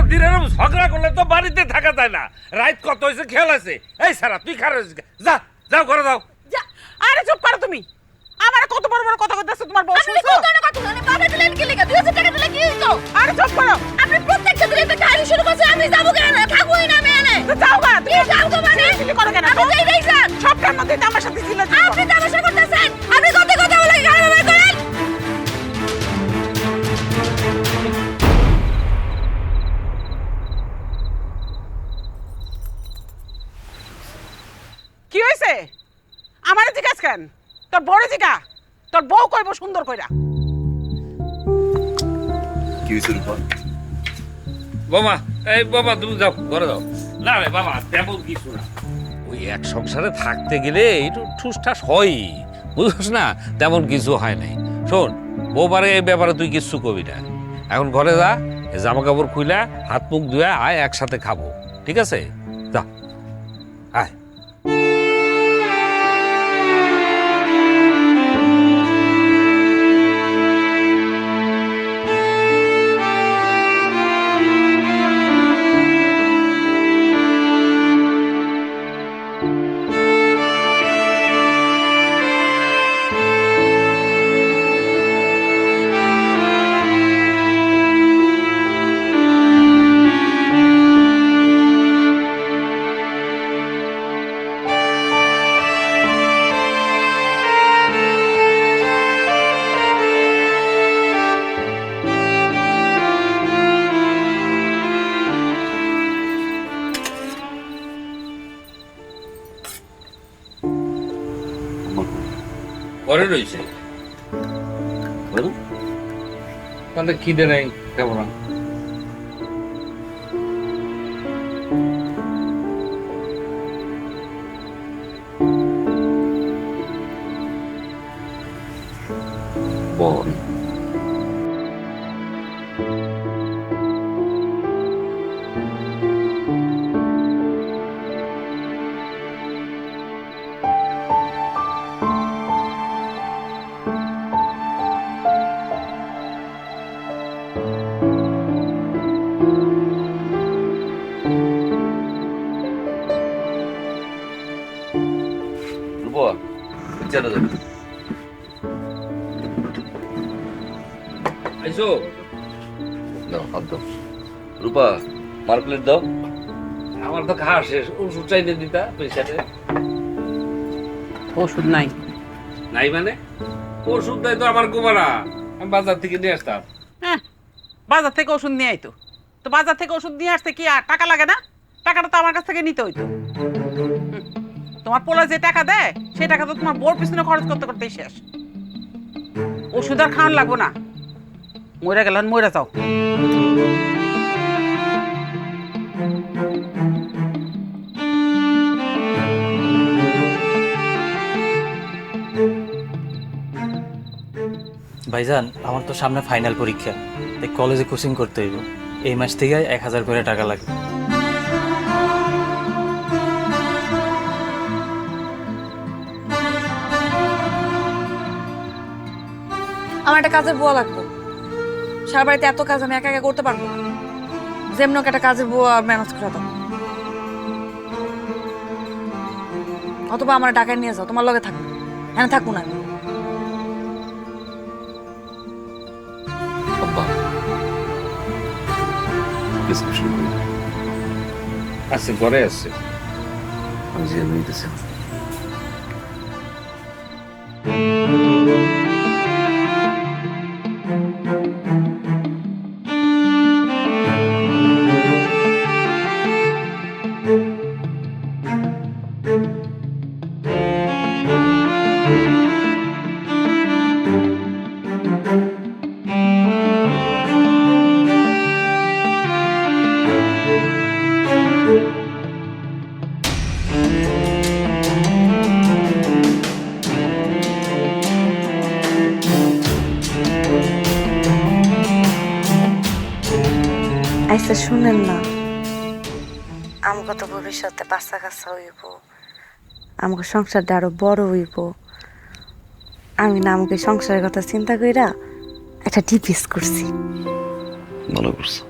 দিনের ঝগড়া করলে তো বাড়িতে থাকা যায় না। রাত কত হয়েছে খেয়াল আছে? এই সারা তুই খারাপ যা, যাও ঘরে যাও। আরে চুপ করো তুমি। আমার কত বড় বড় কথা কইতাছ তোমার বউ শুনছো? আপনি কত কথা বলেন? বাবা দিলেন কি লাগা? 2,000 টাকা দিলে কি হইতো? আরে চুপ করো। আপনি প্রত্যেকটা দিলে একটা কাহিনী শুরু করছেন, আমি যাবো কেন? থাকবোই না আমি এনে। যাও গা, কি যাও গো মানে? তুমি করো কেন? আপনি যাই যাইছেন। সবটার মধ্যে তো আমার সাথে ছিল। আপনি তামাশা করতেছেন। আপনি কত কথা বলে গায়ে বের করেন। কি হইছে? আমারে জিজ্ঞাসা কেন? তোর বড় জিগা, তোর বউ কইবো সুন্দর কইরা। কি হয়েছে রূপা? বাবা, এই বাবা তুমি যাও ঘরে যাও। না রে বাবা, তেমন কিছু না। ওই এক সংসারে থাকতে গেলে একটু ঠুসঠাস হয়, বুঝছ না? তেমন কিছু হয় নাই। শোন, বউবারে এই ব্যাপারে তুই কিচ্ছু কবি না। এখন ঘরে যা, জামা কাপড় খুইলা হাত মুখ ধুয়ে আয়, একসাথে খাবো, ঠিক আছে? যা আয়। ঘরে রয়েছে তাহলে খিদে নেই কেমন বল রূপা চলো যাবে আইসো দাও হাত দাও রূপা মার্কলেট দাও আমার তো খাওয়া শেষ ওষুধ চাইতে দিতা পেশাতে ওষুধ নাই। নাই মানে ওষুধ দেয় তো আমার গোবারা আমি বাজার থেকে নিয়ে আসতাম হ্যাঁ, বাজার থেকে ওষুধ নিয়ে আইতো। তো বাজার থেকে ওষুধ নিয়ে আসতে কি আর টাকা লাগে না? টাকাটা তো আমার কাছ থেকে নিতে হইতো। তোমার পোলা যে টাকা দেয় সেই টাকা তো তোমার বোর পিছনে খরচ করতে করতেই শেষ। ওষুধ আর খাওয়ান লাগবো না, মরে গেলেন মরে যাও। ভাইজান আমার তো সামনে ফাইনাল পরীক্ষা, তাই কলেজে কোচিং করতে হইব। এই মাস থেকে 1000 করে টাকা লাগবে। আমার একটা কাজের বুয়া লাগবে। সারা বাড়িতে এত কাজ আমি একা একা করতে পারবো না। যেমন হোক একটা কাজের বুয়া ম্যানেজ করে দাও, অথবা আমার ঢাকায় নিয়ে যাও, তোমার লগে থাকবো। হ্যাঁ থাকবো না আমি। আছে ঘরে আছে আমি যে নিতেছি আচ্ছা শুনেন না, আমাকে তো ভবিষ্যতে বাচ্চা কাচ্চা হইব, আমাকে সংসারটা আরো বড় হইব। আমি না আমাকে সংসারের কথা চিন্তা কইরা একটা ডিপিএস করছি। ভালো করছো।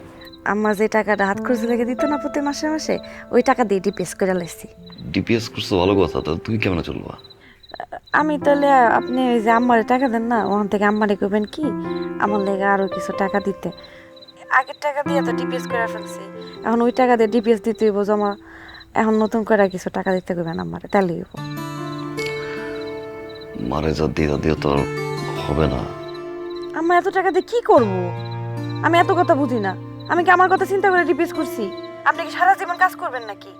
আমার যে টাকাটা হাত খরচ লেগে দিত না প্রতি মাসে মাসে, ওই টাকা দিয়ে ডিপিএস করে লাইছি। ডিপিএস করছো ভালো কথা, তো তুমি কেমন চলবা? আমি তাহলে আপনি ওই যে আম্মারে টাকা দেন না, ওখান থেকে আম্মারে কইবেন কি আমার লেগে আরো কিছু টাকা দিতে। আগের টাকা দিয়ে তো ডিপিএস করে ফেলছি, এখন ওই টাকা দিয়ে ডিপিএস দিতে হইব জমা। এখন নতুন করে কিছু টাকা দিতে কইবেন আম্মারে, তাহলে হইব। মারে যা দিয়ে তো হবে না। আম্মা এত টাকা দিয়ে কি করব? আমি এত কথা বুঝি না। আমি কি আমার কথা চিন্তা করে ডিপিএস করছি? আপনি কি সারা জীবন কাজ করবেন নাকি?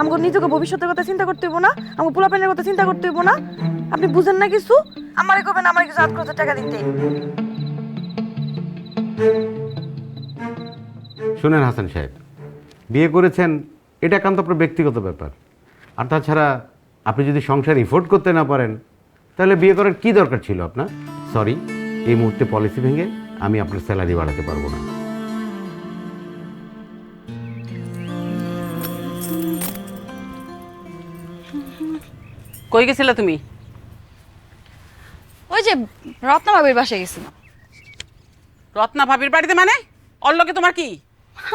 আমাকে নিজেকে ভবিষ্যতের কথা চিন্তা করতে হইব না? আমাকে পোলাপেনের কথা চিন্তা করতে হইব না? আপনি বুঝেন না কিছু? আমারে কইবেন আমার কিছু হাত খরচের টাকা দিতে। শুনেন হাসান সাহেব, বিয়ে করেছেন এটা একান্ত আপনার ব্যক্তিগত ব্যাপার। আর তাছাড়া আপনি যদি সংসার এফোর্ড করতে না পারেন তাহলে বিয়ে করার কি দরকার ছিল আপনার? সরি, এই মুহূর্তে পলিসি ভেঙে আমি আপনার স্যালারি বাড়াতে পারবো না। কই গেছিলে তুমি? ওই যে রত্না ভাবির বাসায় গেছিলাম। রত্না ভাবির বাড়িতে মানে? ওর লগে তোমার কি?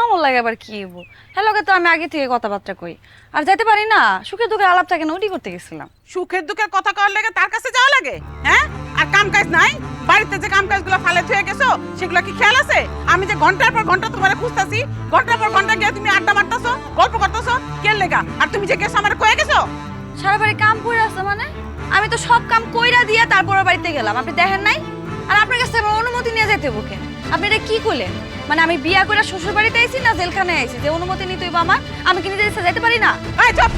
আমার লাগে আবার কি হইব? হ্যাঁ লগে তো আমি আগে থেকে কথাবার্তা কই, আর যাইতে পারি না। সুখে দুঃখে আলাপ থাকে না, ওটি করতে গেছিলাম। সুখের দুঃখের কথা কওয়ার লাগে তার কাছে যাওয়া লাগে? হ্যাঁ, আর কাম কাজ নাই? বাড়িতে যে কাম কাজগুলো ফালে থুয়ে গেছো সেগুলো কি খেয়াল আছে? আমি যে ঘন্টার পর ঘন্টা তোমার খুঁজতাছি, ঘন্টার পর ঘন্টা গিয়ে তুমি আড্ডা মারতাছো, গল্প করতেছো, কেন লেগা? আর তুমি যে গেছো আমার কয়ে গেছো? সারা বাড়ি কাম করে আসছে মানে? আমি তো সব কাম কইরা দিয়ে তারপর বাড়িতে গেলাম, আপনি দেখেন নাই? আর আপনার কাছে আমার অনুমতি নিয়ে যেতে হবে কেন? আপনি এটা কি করলেন? মানে আমি বিয়া করে শ্বশুর বাড়িতে আইছি না জেলখানায় আইছি যে অনুমতি নিতে হইব আমার? আমি কি নিজে ইচ্ছা যাইতে পারি না? এই চুপ!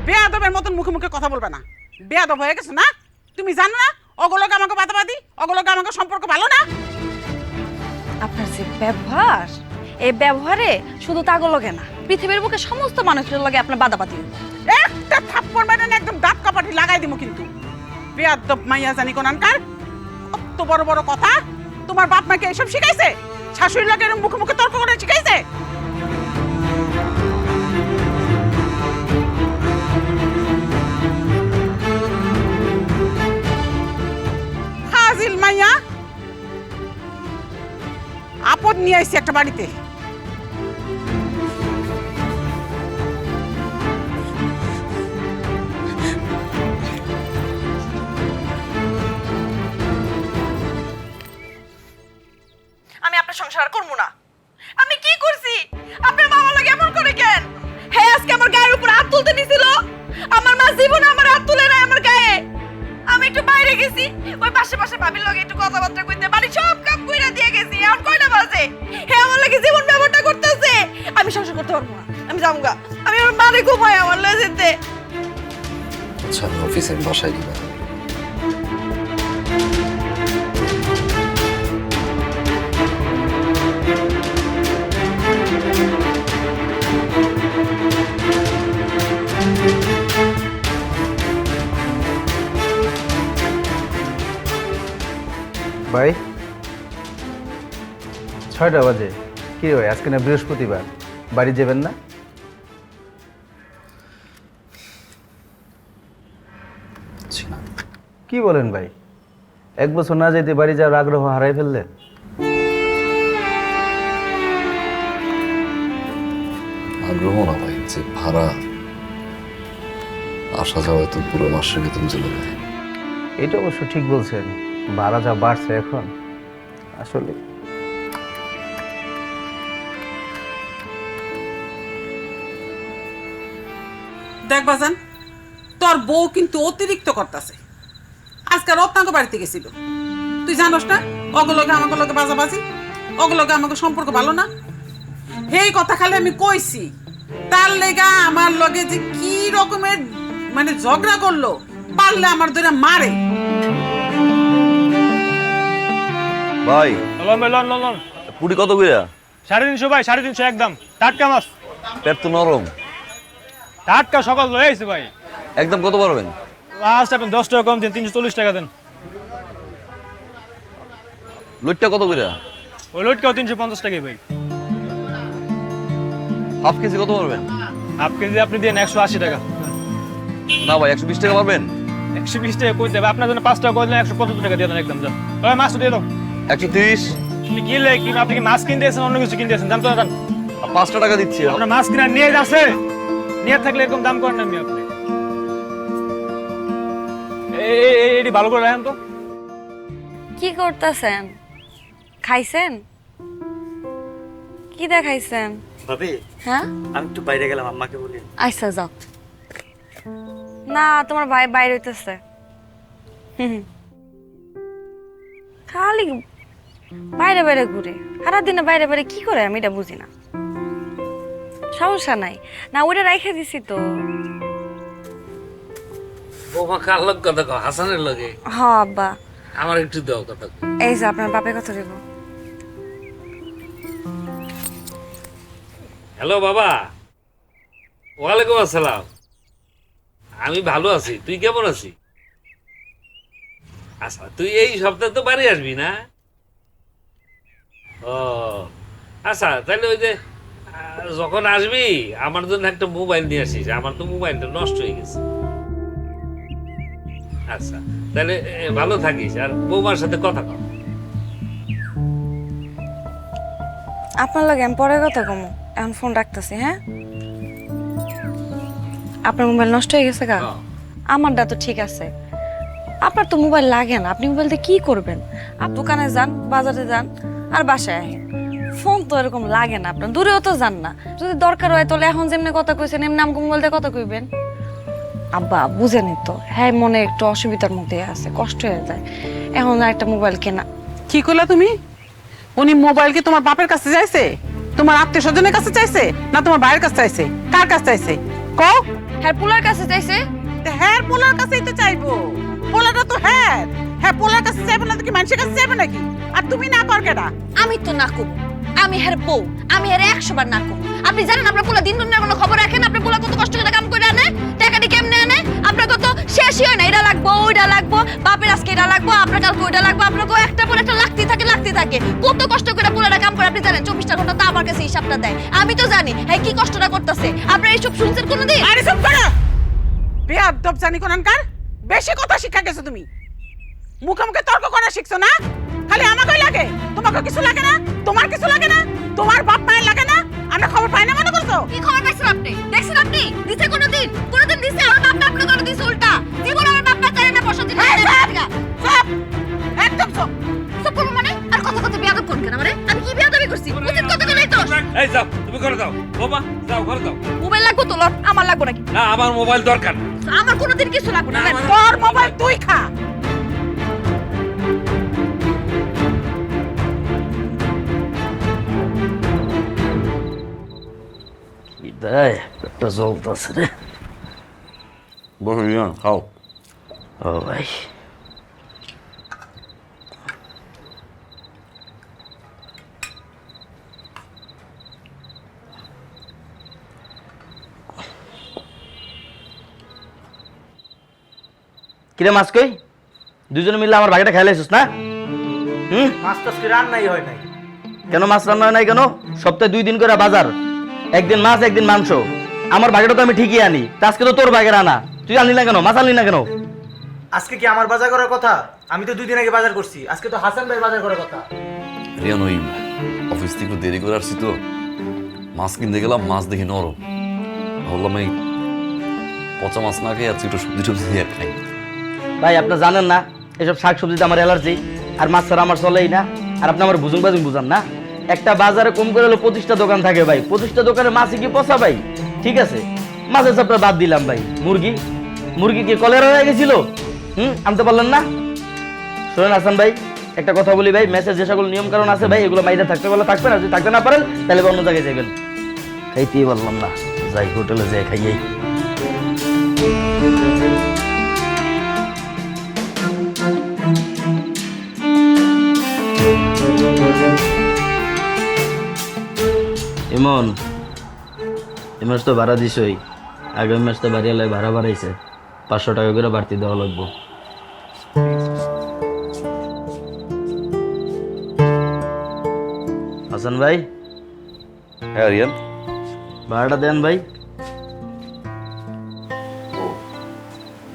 বেয়াদবের মতন মুখে মুখে কথা বলবে না। বেয়াদব হয়ে গেছো না? তুমি জানো না ওগুলোকে আমাকে বাদাবাদি, ওগুলোকে আমাকে সম্পর্ক ভালো না। আপনার যে ব্যবহার, এই ব্যবহারে শুধু তাগো লগে না, পৃথিবীর বুকে সমস্ত মানুষের লগে আপনার বাদাবাদি। একটা থাপ্পড় মেরে না একদম দাঁত কাপাটি লাগাই দিব কিন্তু। বেয়াদব মাইয়া জানি কোনানকার, কত বড় বড় কথা। তোমার বাপ মাকে এসব শিখাইছে? শাশুড়ির লগে এরকম মুখে মুখে তর্ক করে শিখাইছে? হাজিল মাইয়া, আপদ নিয়ে আইছি একটা বাড়িতে। আমি আপনার সংসার আর করবো না। আমি কি করছি? আপনার মামা লাগে এমন করে কেন? হ্যাঁ, আজকে আমার গায়ের উপর হাত তুলতে নিছিল। আমার মা জীবনে আমার হাত তুলে নাই আমার গায়ে। আমি একটু বাইরে গেছি, ওই পাশে ভাবির লগে একটু কথাবার্তা কইতে, বাড়ি সব কাম কইরা দিয়ে গেছি। এখন কয়টা বাজে? হ্যাঁ, আমার লাগে জীবন ব্যবহারটা করতেছে। আমি সংসার করতে পারবো না, আমি যাবো। আমি আমার মারে ঘুমাই, আমার লয়ে যেতে। আচ্ছা, আমি অফিসে বসাই দিবা। ভাই 6টা বাজে, কি হয় আজকে না বৃহস্পতিবার, বাড়ি যাবেন না? কি বলেন ভাই, 1 বছর না যেতে বাড়ি যাওয়ার আগ্রহ হারাই ফেললেন? আগ্রহ না ভাই, যে ভাড়া আসা যাওয়া তো পুরো মাসের বেতন চলে যায়। এটা অবশ্য ঠিক বলছেন, ভাড়া যা বাড়ছে এখন আসলে। দেখ বাজান, তোর বউ কিন্তু অতিরিক্ত করতেছে। আজকে রত্নাঙ্গ বাড়িতে গেছিল, তুই জানোস না? ওগুলোকে আমাকে লোকে বাজাবাজি, ওগুলোকে আমাকে সম্পর্ক ভালো না। এই কথা খালি আমি কইছি, তার লেগা আমার লগে যে কি রকমের মানে ঝগড়া করলো, পারলে আমার ধরে মারে। ভাই লন পুরি কত কইরা? 350 ভাই, 350 একদম টাটকা মাছ, পেট তো নরম। টাটকা সকাল লয়ে আইছে ভাই। একদম কত পারবেন? লাস্ট আপনি 10 টাকা কম দেন, 340 টাকা দেন। লইটটা কত কইরা? ওই লোটকাও 350 টাকাই ভাই। হাফ কেজি কত পারবেন? হাফ কেজি আপনি দেন 180 টাকা। না ভাই 120 টাকা পারবেন? 120 টাকা কই দেব আপনার জন্য? 5 টাকা কই দিলে 175 টাকা দিয়ে দেন একদম। যান ওই মাছ দিয়ে দাও। 130। আপনি কি লে কি আপনি কি মাছ কিনতে এসেছেন অন্য কিছু কিনতে এসেছেন? জান তো জান। 5 টাকা দিচ্ছি। আপনার মাছ কিনা নিয়ে যাচ্ছে, নিয়ে থাকলে এরকম দাম করেন না আমি আপনি। এই ভালো করে রাখেন তো। কি করতেছেন? খাইছেন? কি দেখাইছেন? ভাবি, হ্যাঁ, আমি একটু বাইরে গেলাম, আম্মাকে বলি। আচ্ছা যাও। না, তোমার ভাই বাইরে হইতেছে। খালি বাইরে বাইরে ঘুরে, সারাদিনে বাইরে বাইরে কি করে আমি এটা বুঝি না। সমস্যা নাই, না ওটা রাইখে দিছি তো। বৌমা কার লোক কথা কও? হাসানের লগে? হ্যাঁ আব্বা। আমার একটু দাও কথা। এই যে আপনার বাপের কথা দেব। হ্যালো বাবা। ওয়ালাইকুম আসসালাম। আমি ভালো আছি, তুই কেমন আছিস? আচ্ছা, তুই এই সপ্তাহে তো বাড়ি আসবি না? ও আচ্ছা, তাহলে ওই যে যখন আসবি আমার জন্য একটা মোবাইল নিয়ে আসিস, আমার তো মোবাইলটা নষ্ট হয়ে গেছে। আচ্ছা তাহলে ভালো থাকিস, আর বৌমার সাথে কথা কর। আপনার লগে আমি পরে কথা কমু, এখন ফোন রাখতেছি। হ্যাঁ, আপনার মোবাইল নষ্ট হয়ে গেছে গা? আমারটা তো ঠিক আছে। আপনার তো মোবাইল লাগে না, আপনি মোবাইল দিয়ে কি করবেন? আপনি দোকানে যান, বাজারে যান, আর বাসায় আহেন। ফোন তো এরকম লাগে না, আপনার দূরেও তো যান না। যদি দরকার হয় তাহলে এখন যেমনি কথা কইছেন এমনি আমাকে মোবাইল দিয়ে কথা কইবেন। আব্বা বুঝেনি তো, হ্যাঁ মনে একটু অসুবিধার মধ্যে আছে, কষ্ট হয়ে যায়। এখন আর একটা মোবাইল কেনা। কি করলা তুমি? উনি মোবাইল কি তোমার বাপের কাছে চাইছে, তোমার আত্মীয় স্বজনের কাছে চাইছে, না তোমার ভাইয়ের কাছে চাইছে? কার কাছে চাইছে কও? হ্যাঁ পোলার কাছে চাইছে। হ্যাঁ পোলার কাছেই তো চাইবো, পোলাটা তো হ্যাঁ। হ্যাঁ পোলার কাছে যাবে না তো কি মানুষের কাছে যাবে নাকি? আর তুমি না কর কেডা? আমি তো না কম, আমি হের বউ, আমি হের 100 বার না কম। আপনি জানেন আপনার পোলা দিন দুনিয়ার কোনো খবর রাখেন? আপনার পোলা কত কষ্ট করে কাম করে আনে, টাকাটি কেমনে আনে? আপনার কত শেষই হয় না, এটা লাগবো ওইটা লাগবো, বাপের আজকে এটা লাগবো, আপনার কালকে ওইটা লাগবো, আপনার একটা পর একটা লাগতেই থাকে। কত কষ্ট করে পোলাটা কাম করে আপনি জানেন? 24টা ঘন্টা তো আমার কাছে হিসাবটা দেয়, আমি তো জানি হ্যাঁ কি কষ্টটা করতেছে। আপনারা এইসব শুনছেন কোনোদিন? আরে চুপ করো, বেয়াদব জানি কোনকার, বেশি কথা শিক্ষা গেছো তুমি। মুখে মুখে তর্ক করা শিখছো না? খালি আমাকেই লাগে, তোমাকে কিছু লাগে না? তোমার কিছু লাগে না? তোমার বাপ মায়ের লাগে না? আমরা খবর পাই না মনে করছো? কি খবর পাইছেন আপনি? দেখছেন আপনি দিতে কোনোদিন দিছে? আমার বাপ আপনি করে দিছে উল্টা। জীবন আমার বাপ মা চায় না বসা দিতে। চুপ, একদম চুপ। সব করবো মানে? আর কথা বিয়াদব কোন কেন আমারে? আমি কি বিয়াদবি করছি? উচিত কথা কইলাই তো। এই যাও, তুমি করে দাও বাবা, যাও ঘরে দাও। মোবাইল লাগবো তো লট, আমার লাগবো নাকি? না, আমার মোবাইল দরকার। আমার কোনোদিন কিছু লাগবো না। তোর মোবাইল তুই খা। কি দেয় পেটটা জ্বলতেছে রে। বসো রিয়ান, খাও। ও ভাই কিরে মাছ কই? দুজনে মিলে আমার বাকিটা খেলাইছিস না? মাছ তো রান্নাই হয় নাই। কেন মাছ রান্না হয় নাই কেন? সপ্তাহে 2 দিন করে বাজার, একদিন মাছ একদিন মাংস। আমার বাগেটা তো আমি ঠিকই আনি, আজকে তো তোর বাগের আনা। তুই আনলি না কেন? মাছ আনলি না কেন? আজকে কি আমার বাজার করার কথা? আমি তো 2 দিন আগে বাজার করছি। আজকে তো হাসান ভাই বাজার করার কথা। রিয়ান, ওই অফিস থেকে দেরি করে আসছি তো, মাছ কিনতে গেলাম, মাছ দেখি নরম। ভাবলাম এই পচা মাছ না খেয়ে আজকে একটু সবজি টবজি দিয়ে খাই। ভাই আপনি জানেন না এসব শাক সবজিতে আমার অ্যালার্জি, আর মাছ ছাড়া আমার চলেই না। আর আপনি আমার বুঝান না। একটা বাজারে কম করে হলো 25টা দোকান থাকে ভাই, 25টা দোকানে মাছই কি পচা ভাই? ঠিক আছে, মাছের চাপটা বাদ দিলাম ভাই। মুরগি কি কলেরা হয়ে গেছিল? আনতে পারলেন না? শোনেন হাসান ভাই, একটা কথা বলি ভাই, মেসেজ যে সকল নিয়ম কারণ আছে ভাই, এগুলো মাইরে থাকতে বলে থাকবেন, আর যদি থাকতে না পারেন তাহলে অন্য জায়গায় যাবেন। খাইতেই পারলাম না, যাই হোটেলে যাই খাইয়াই। এমন এই মাস তো ভাড়া দিছই, আগামী মাস তো বাড়িয়ালায় ভাড়া বাড়াইছে, 500 টাকা করে বাড়তি দেওয়া লাগবো। হাসান ভাই। হ্যাঁ রিয়ান, ভাড়াটা দেন ভাই।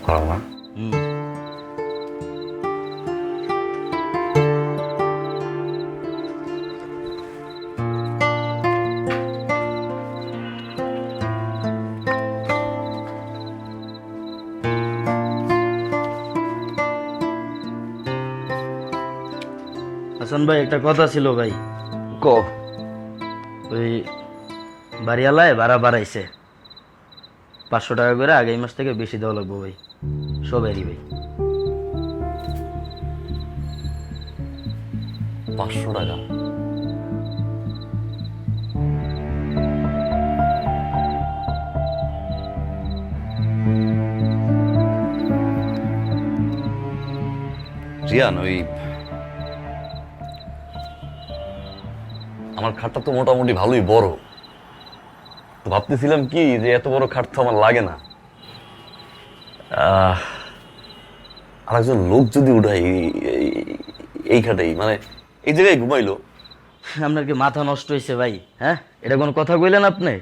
ভাড়া না? হাসান ভাই একটা কথা ছিল ভাই। ক। ওই বাড়িওয়ালায় ভাড়া বাড়াইছে, 500 টাকা করে আগামী মাস থেকে বেশি দেওয়া লাগবো ভাই, সবারই ভাই। 500 টাকা? রিয়ান, ওই আমার খাটটা তো মোটামুটি ভালোই বড়, তো ভাবতেছিলাম কি যে এত বড় খাট তো আমার লাগে না, আর একজন লোক যদি উঠাই এই খাটেই, মানে এই জায়গায় ঘুমাইলো। আপনার কি মাথা নষ্ট হয়েছে ভাই? হ্যাঁ, এটা কোনো কথা কইলেন আপনি?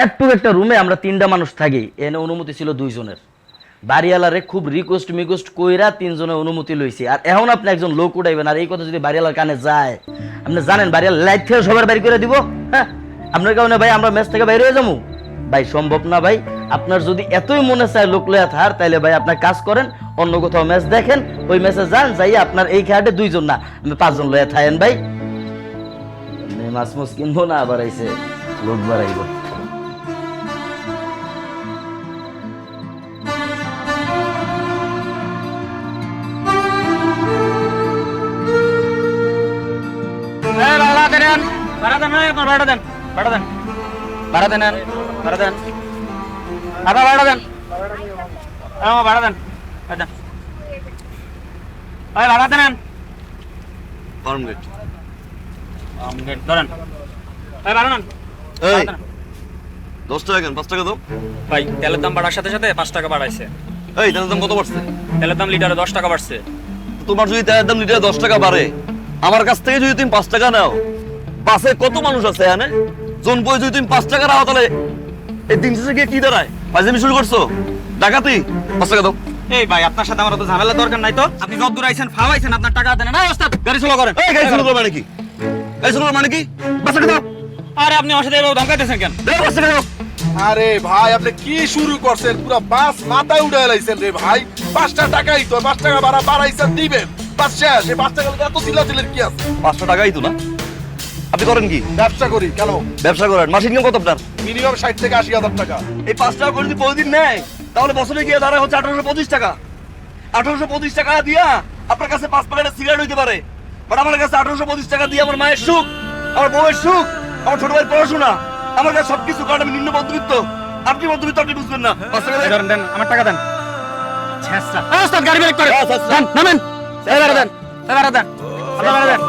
একটু একটা রুমে আমরা 3টা মানুষ থাকি, এনে অনুমতি ছিল 2 জনের। বাড়িওয়ালারে খুব রিকোয়েস্ট কইরা 3 জনের অনুমতি লইছি, আর এখন আপনি একজন লোক উঠাইবেন, আর এই কথা যদি বাড়িওয়ালার কানে যায়, আপনি জানেন বাড়িওয়ালা লাইট থেকে সবার বাইরে করে দিব। হ্যাঁ, আপনার কারণে ভাই আমরা মেস থেকে বাইরে হয়ে যাবো ভাই, সম্ভব না ভাই। আপনার যদি এতই মনে চায় লোক লয়া থার, তাইলে ভাই আপনার কাজ করেন, অন্য কোথাও ম্যাচ দেখেন, ওই ম্যাচে যান, যাই আপনার এই খাটে 2 জন না, আমি 5 জন লয়া থাকেন ভাই। মাছ মাছ কিনবো না, আবার আইসে লোক বাড়াইব। ভাই ভাড়া দেন ফার্মগেট। আমগেট ধরেন ভাই ভাড়া নেন এই 10 টাকা কেন? 5 টাকা দাও। ভাই তেলের দাম বাড়ার সাথে সাথে 5 টাকা বাড়াইছে। এই তেলের দাম কত বাড়ছে? তেলের দাম লিটারে 10 টাকা বাড়ছে। তোমার যদি তেলের দাম লিটারে 10 টাকা বাড়ে, আমার কাছ থেকে যদি তুমি 5 টাকা নাও, বাসে কত মানুষ আছে এখানে? জন বই যদি তুমি 5 টাকা নাও, তাহলে এই দিন শেষে গিয়ে কি দাঁড়ায়? ফাইজলামি শুরু করছো? ডাকাতি? 5 টাকা দাও। এই ভাই আপনার সাথে আমার তো ঝামেলা দরকার নাই তো। আপনি যত দূর আইছেন ফাওয়াইছেন, আপনার টাকা দেন না। ওস্তাদ গাড়ি চালু করেন। এই গাড়ি চালু করো মানে কি? গাড়ি চালু করো মানে কি? 5 টাকা দাও। আরে আপনি আমার সাথে এভাবে ধমকাইতেছেন কেন? দাও 5 টাকা দাও। আরে ভাই আপনি কি শুরু করছেন? পুরো বাস মাথায় উঠে লাইছেন রে ভাই। 5 টাকাই তো, 5 টাকা ভাড়া বাড়াইছেন দিবেন। বাস শেষ। এই 5 টাকা এত চিল্লাচিল্লির কি আছে? 500 টাকাই তো না? আপনি করেন কি? ব্যবসা করি কেন? ব্যবসা করেন। মাসিক ইনকাম কত আপনার? মিনিমাম 60 থেকে 80 হাজার টাকা। এই 5 টাকা করে যদি প্রতিদিন নেয়, তাহলে বছরে গিয়ে দাঁড়ায় হচ্ছে 1825 টাকা। 1825 টাকা দিয়া আপনার কাছে 5 প্যাকেটের সিগারেট হইতে পারে, বাট আমার কাছে 1825 টাকা দিয়ে আমার মায়ের সুখ, আমার বউয়ের সুখ, আমার ছোট ভাইয়ের পড়াশোনা, আমার কাছে সবকিছু। কারণ আমি নিম্ন মধ্যবিত্ত, আপনি মধ্যবিত্ত, আপনি বুঝবেন না। 5 টাকা দেন। দেন আমার টাকা দেন। ছেঁচড়া ওস্তাদ গাড়ি ব্রেক করে দেন, নামেন। এই ভাড়া দেন, এই ভাড়া দেন, আপনি ভাড়া দেন।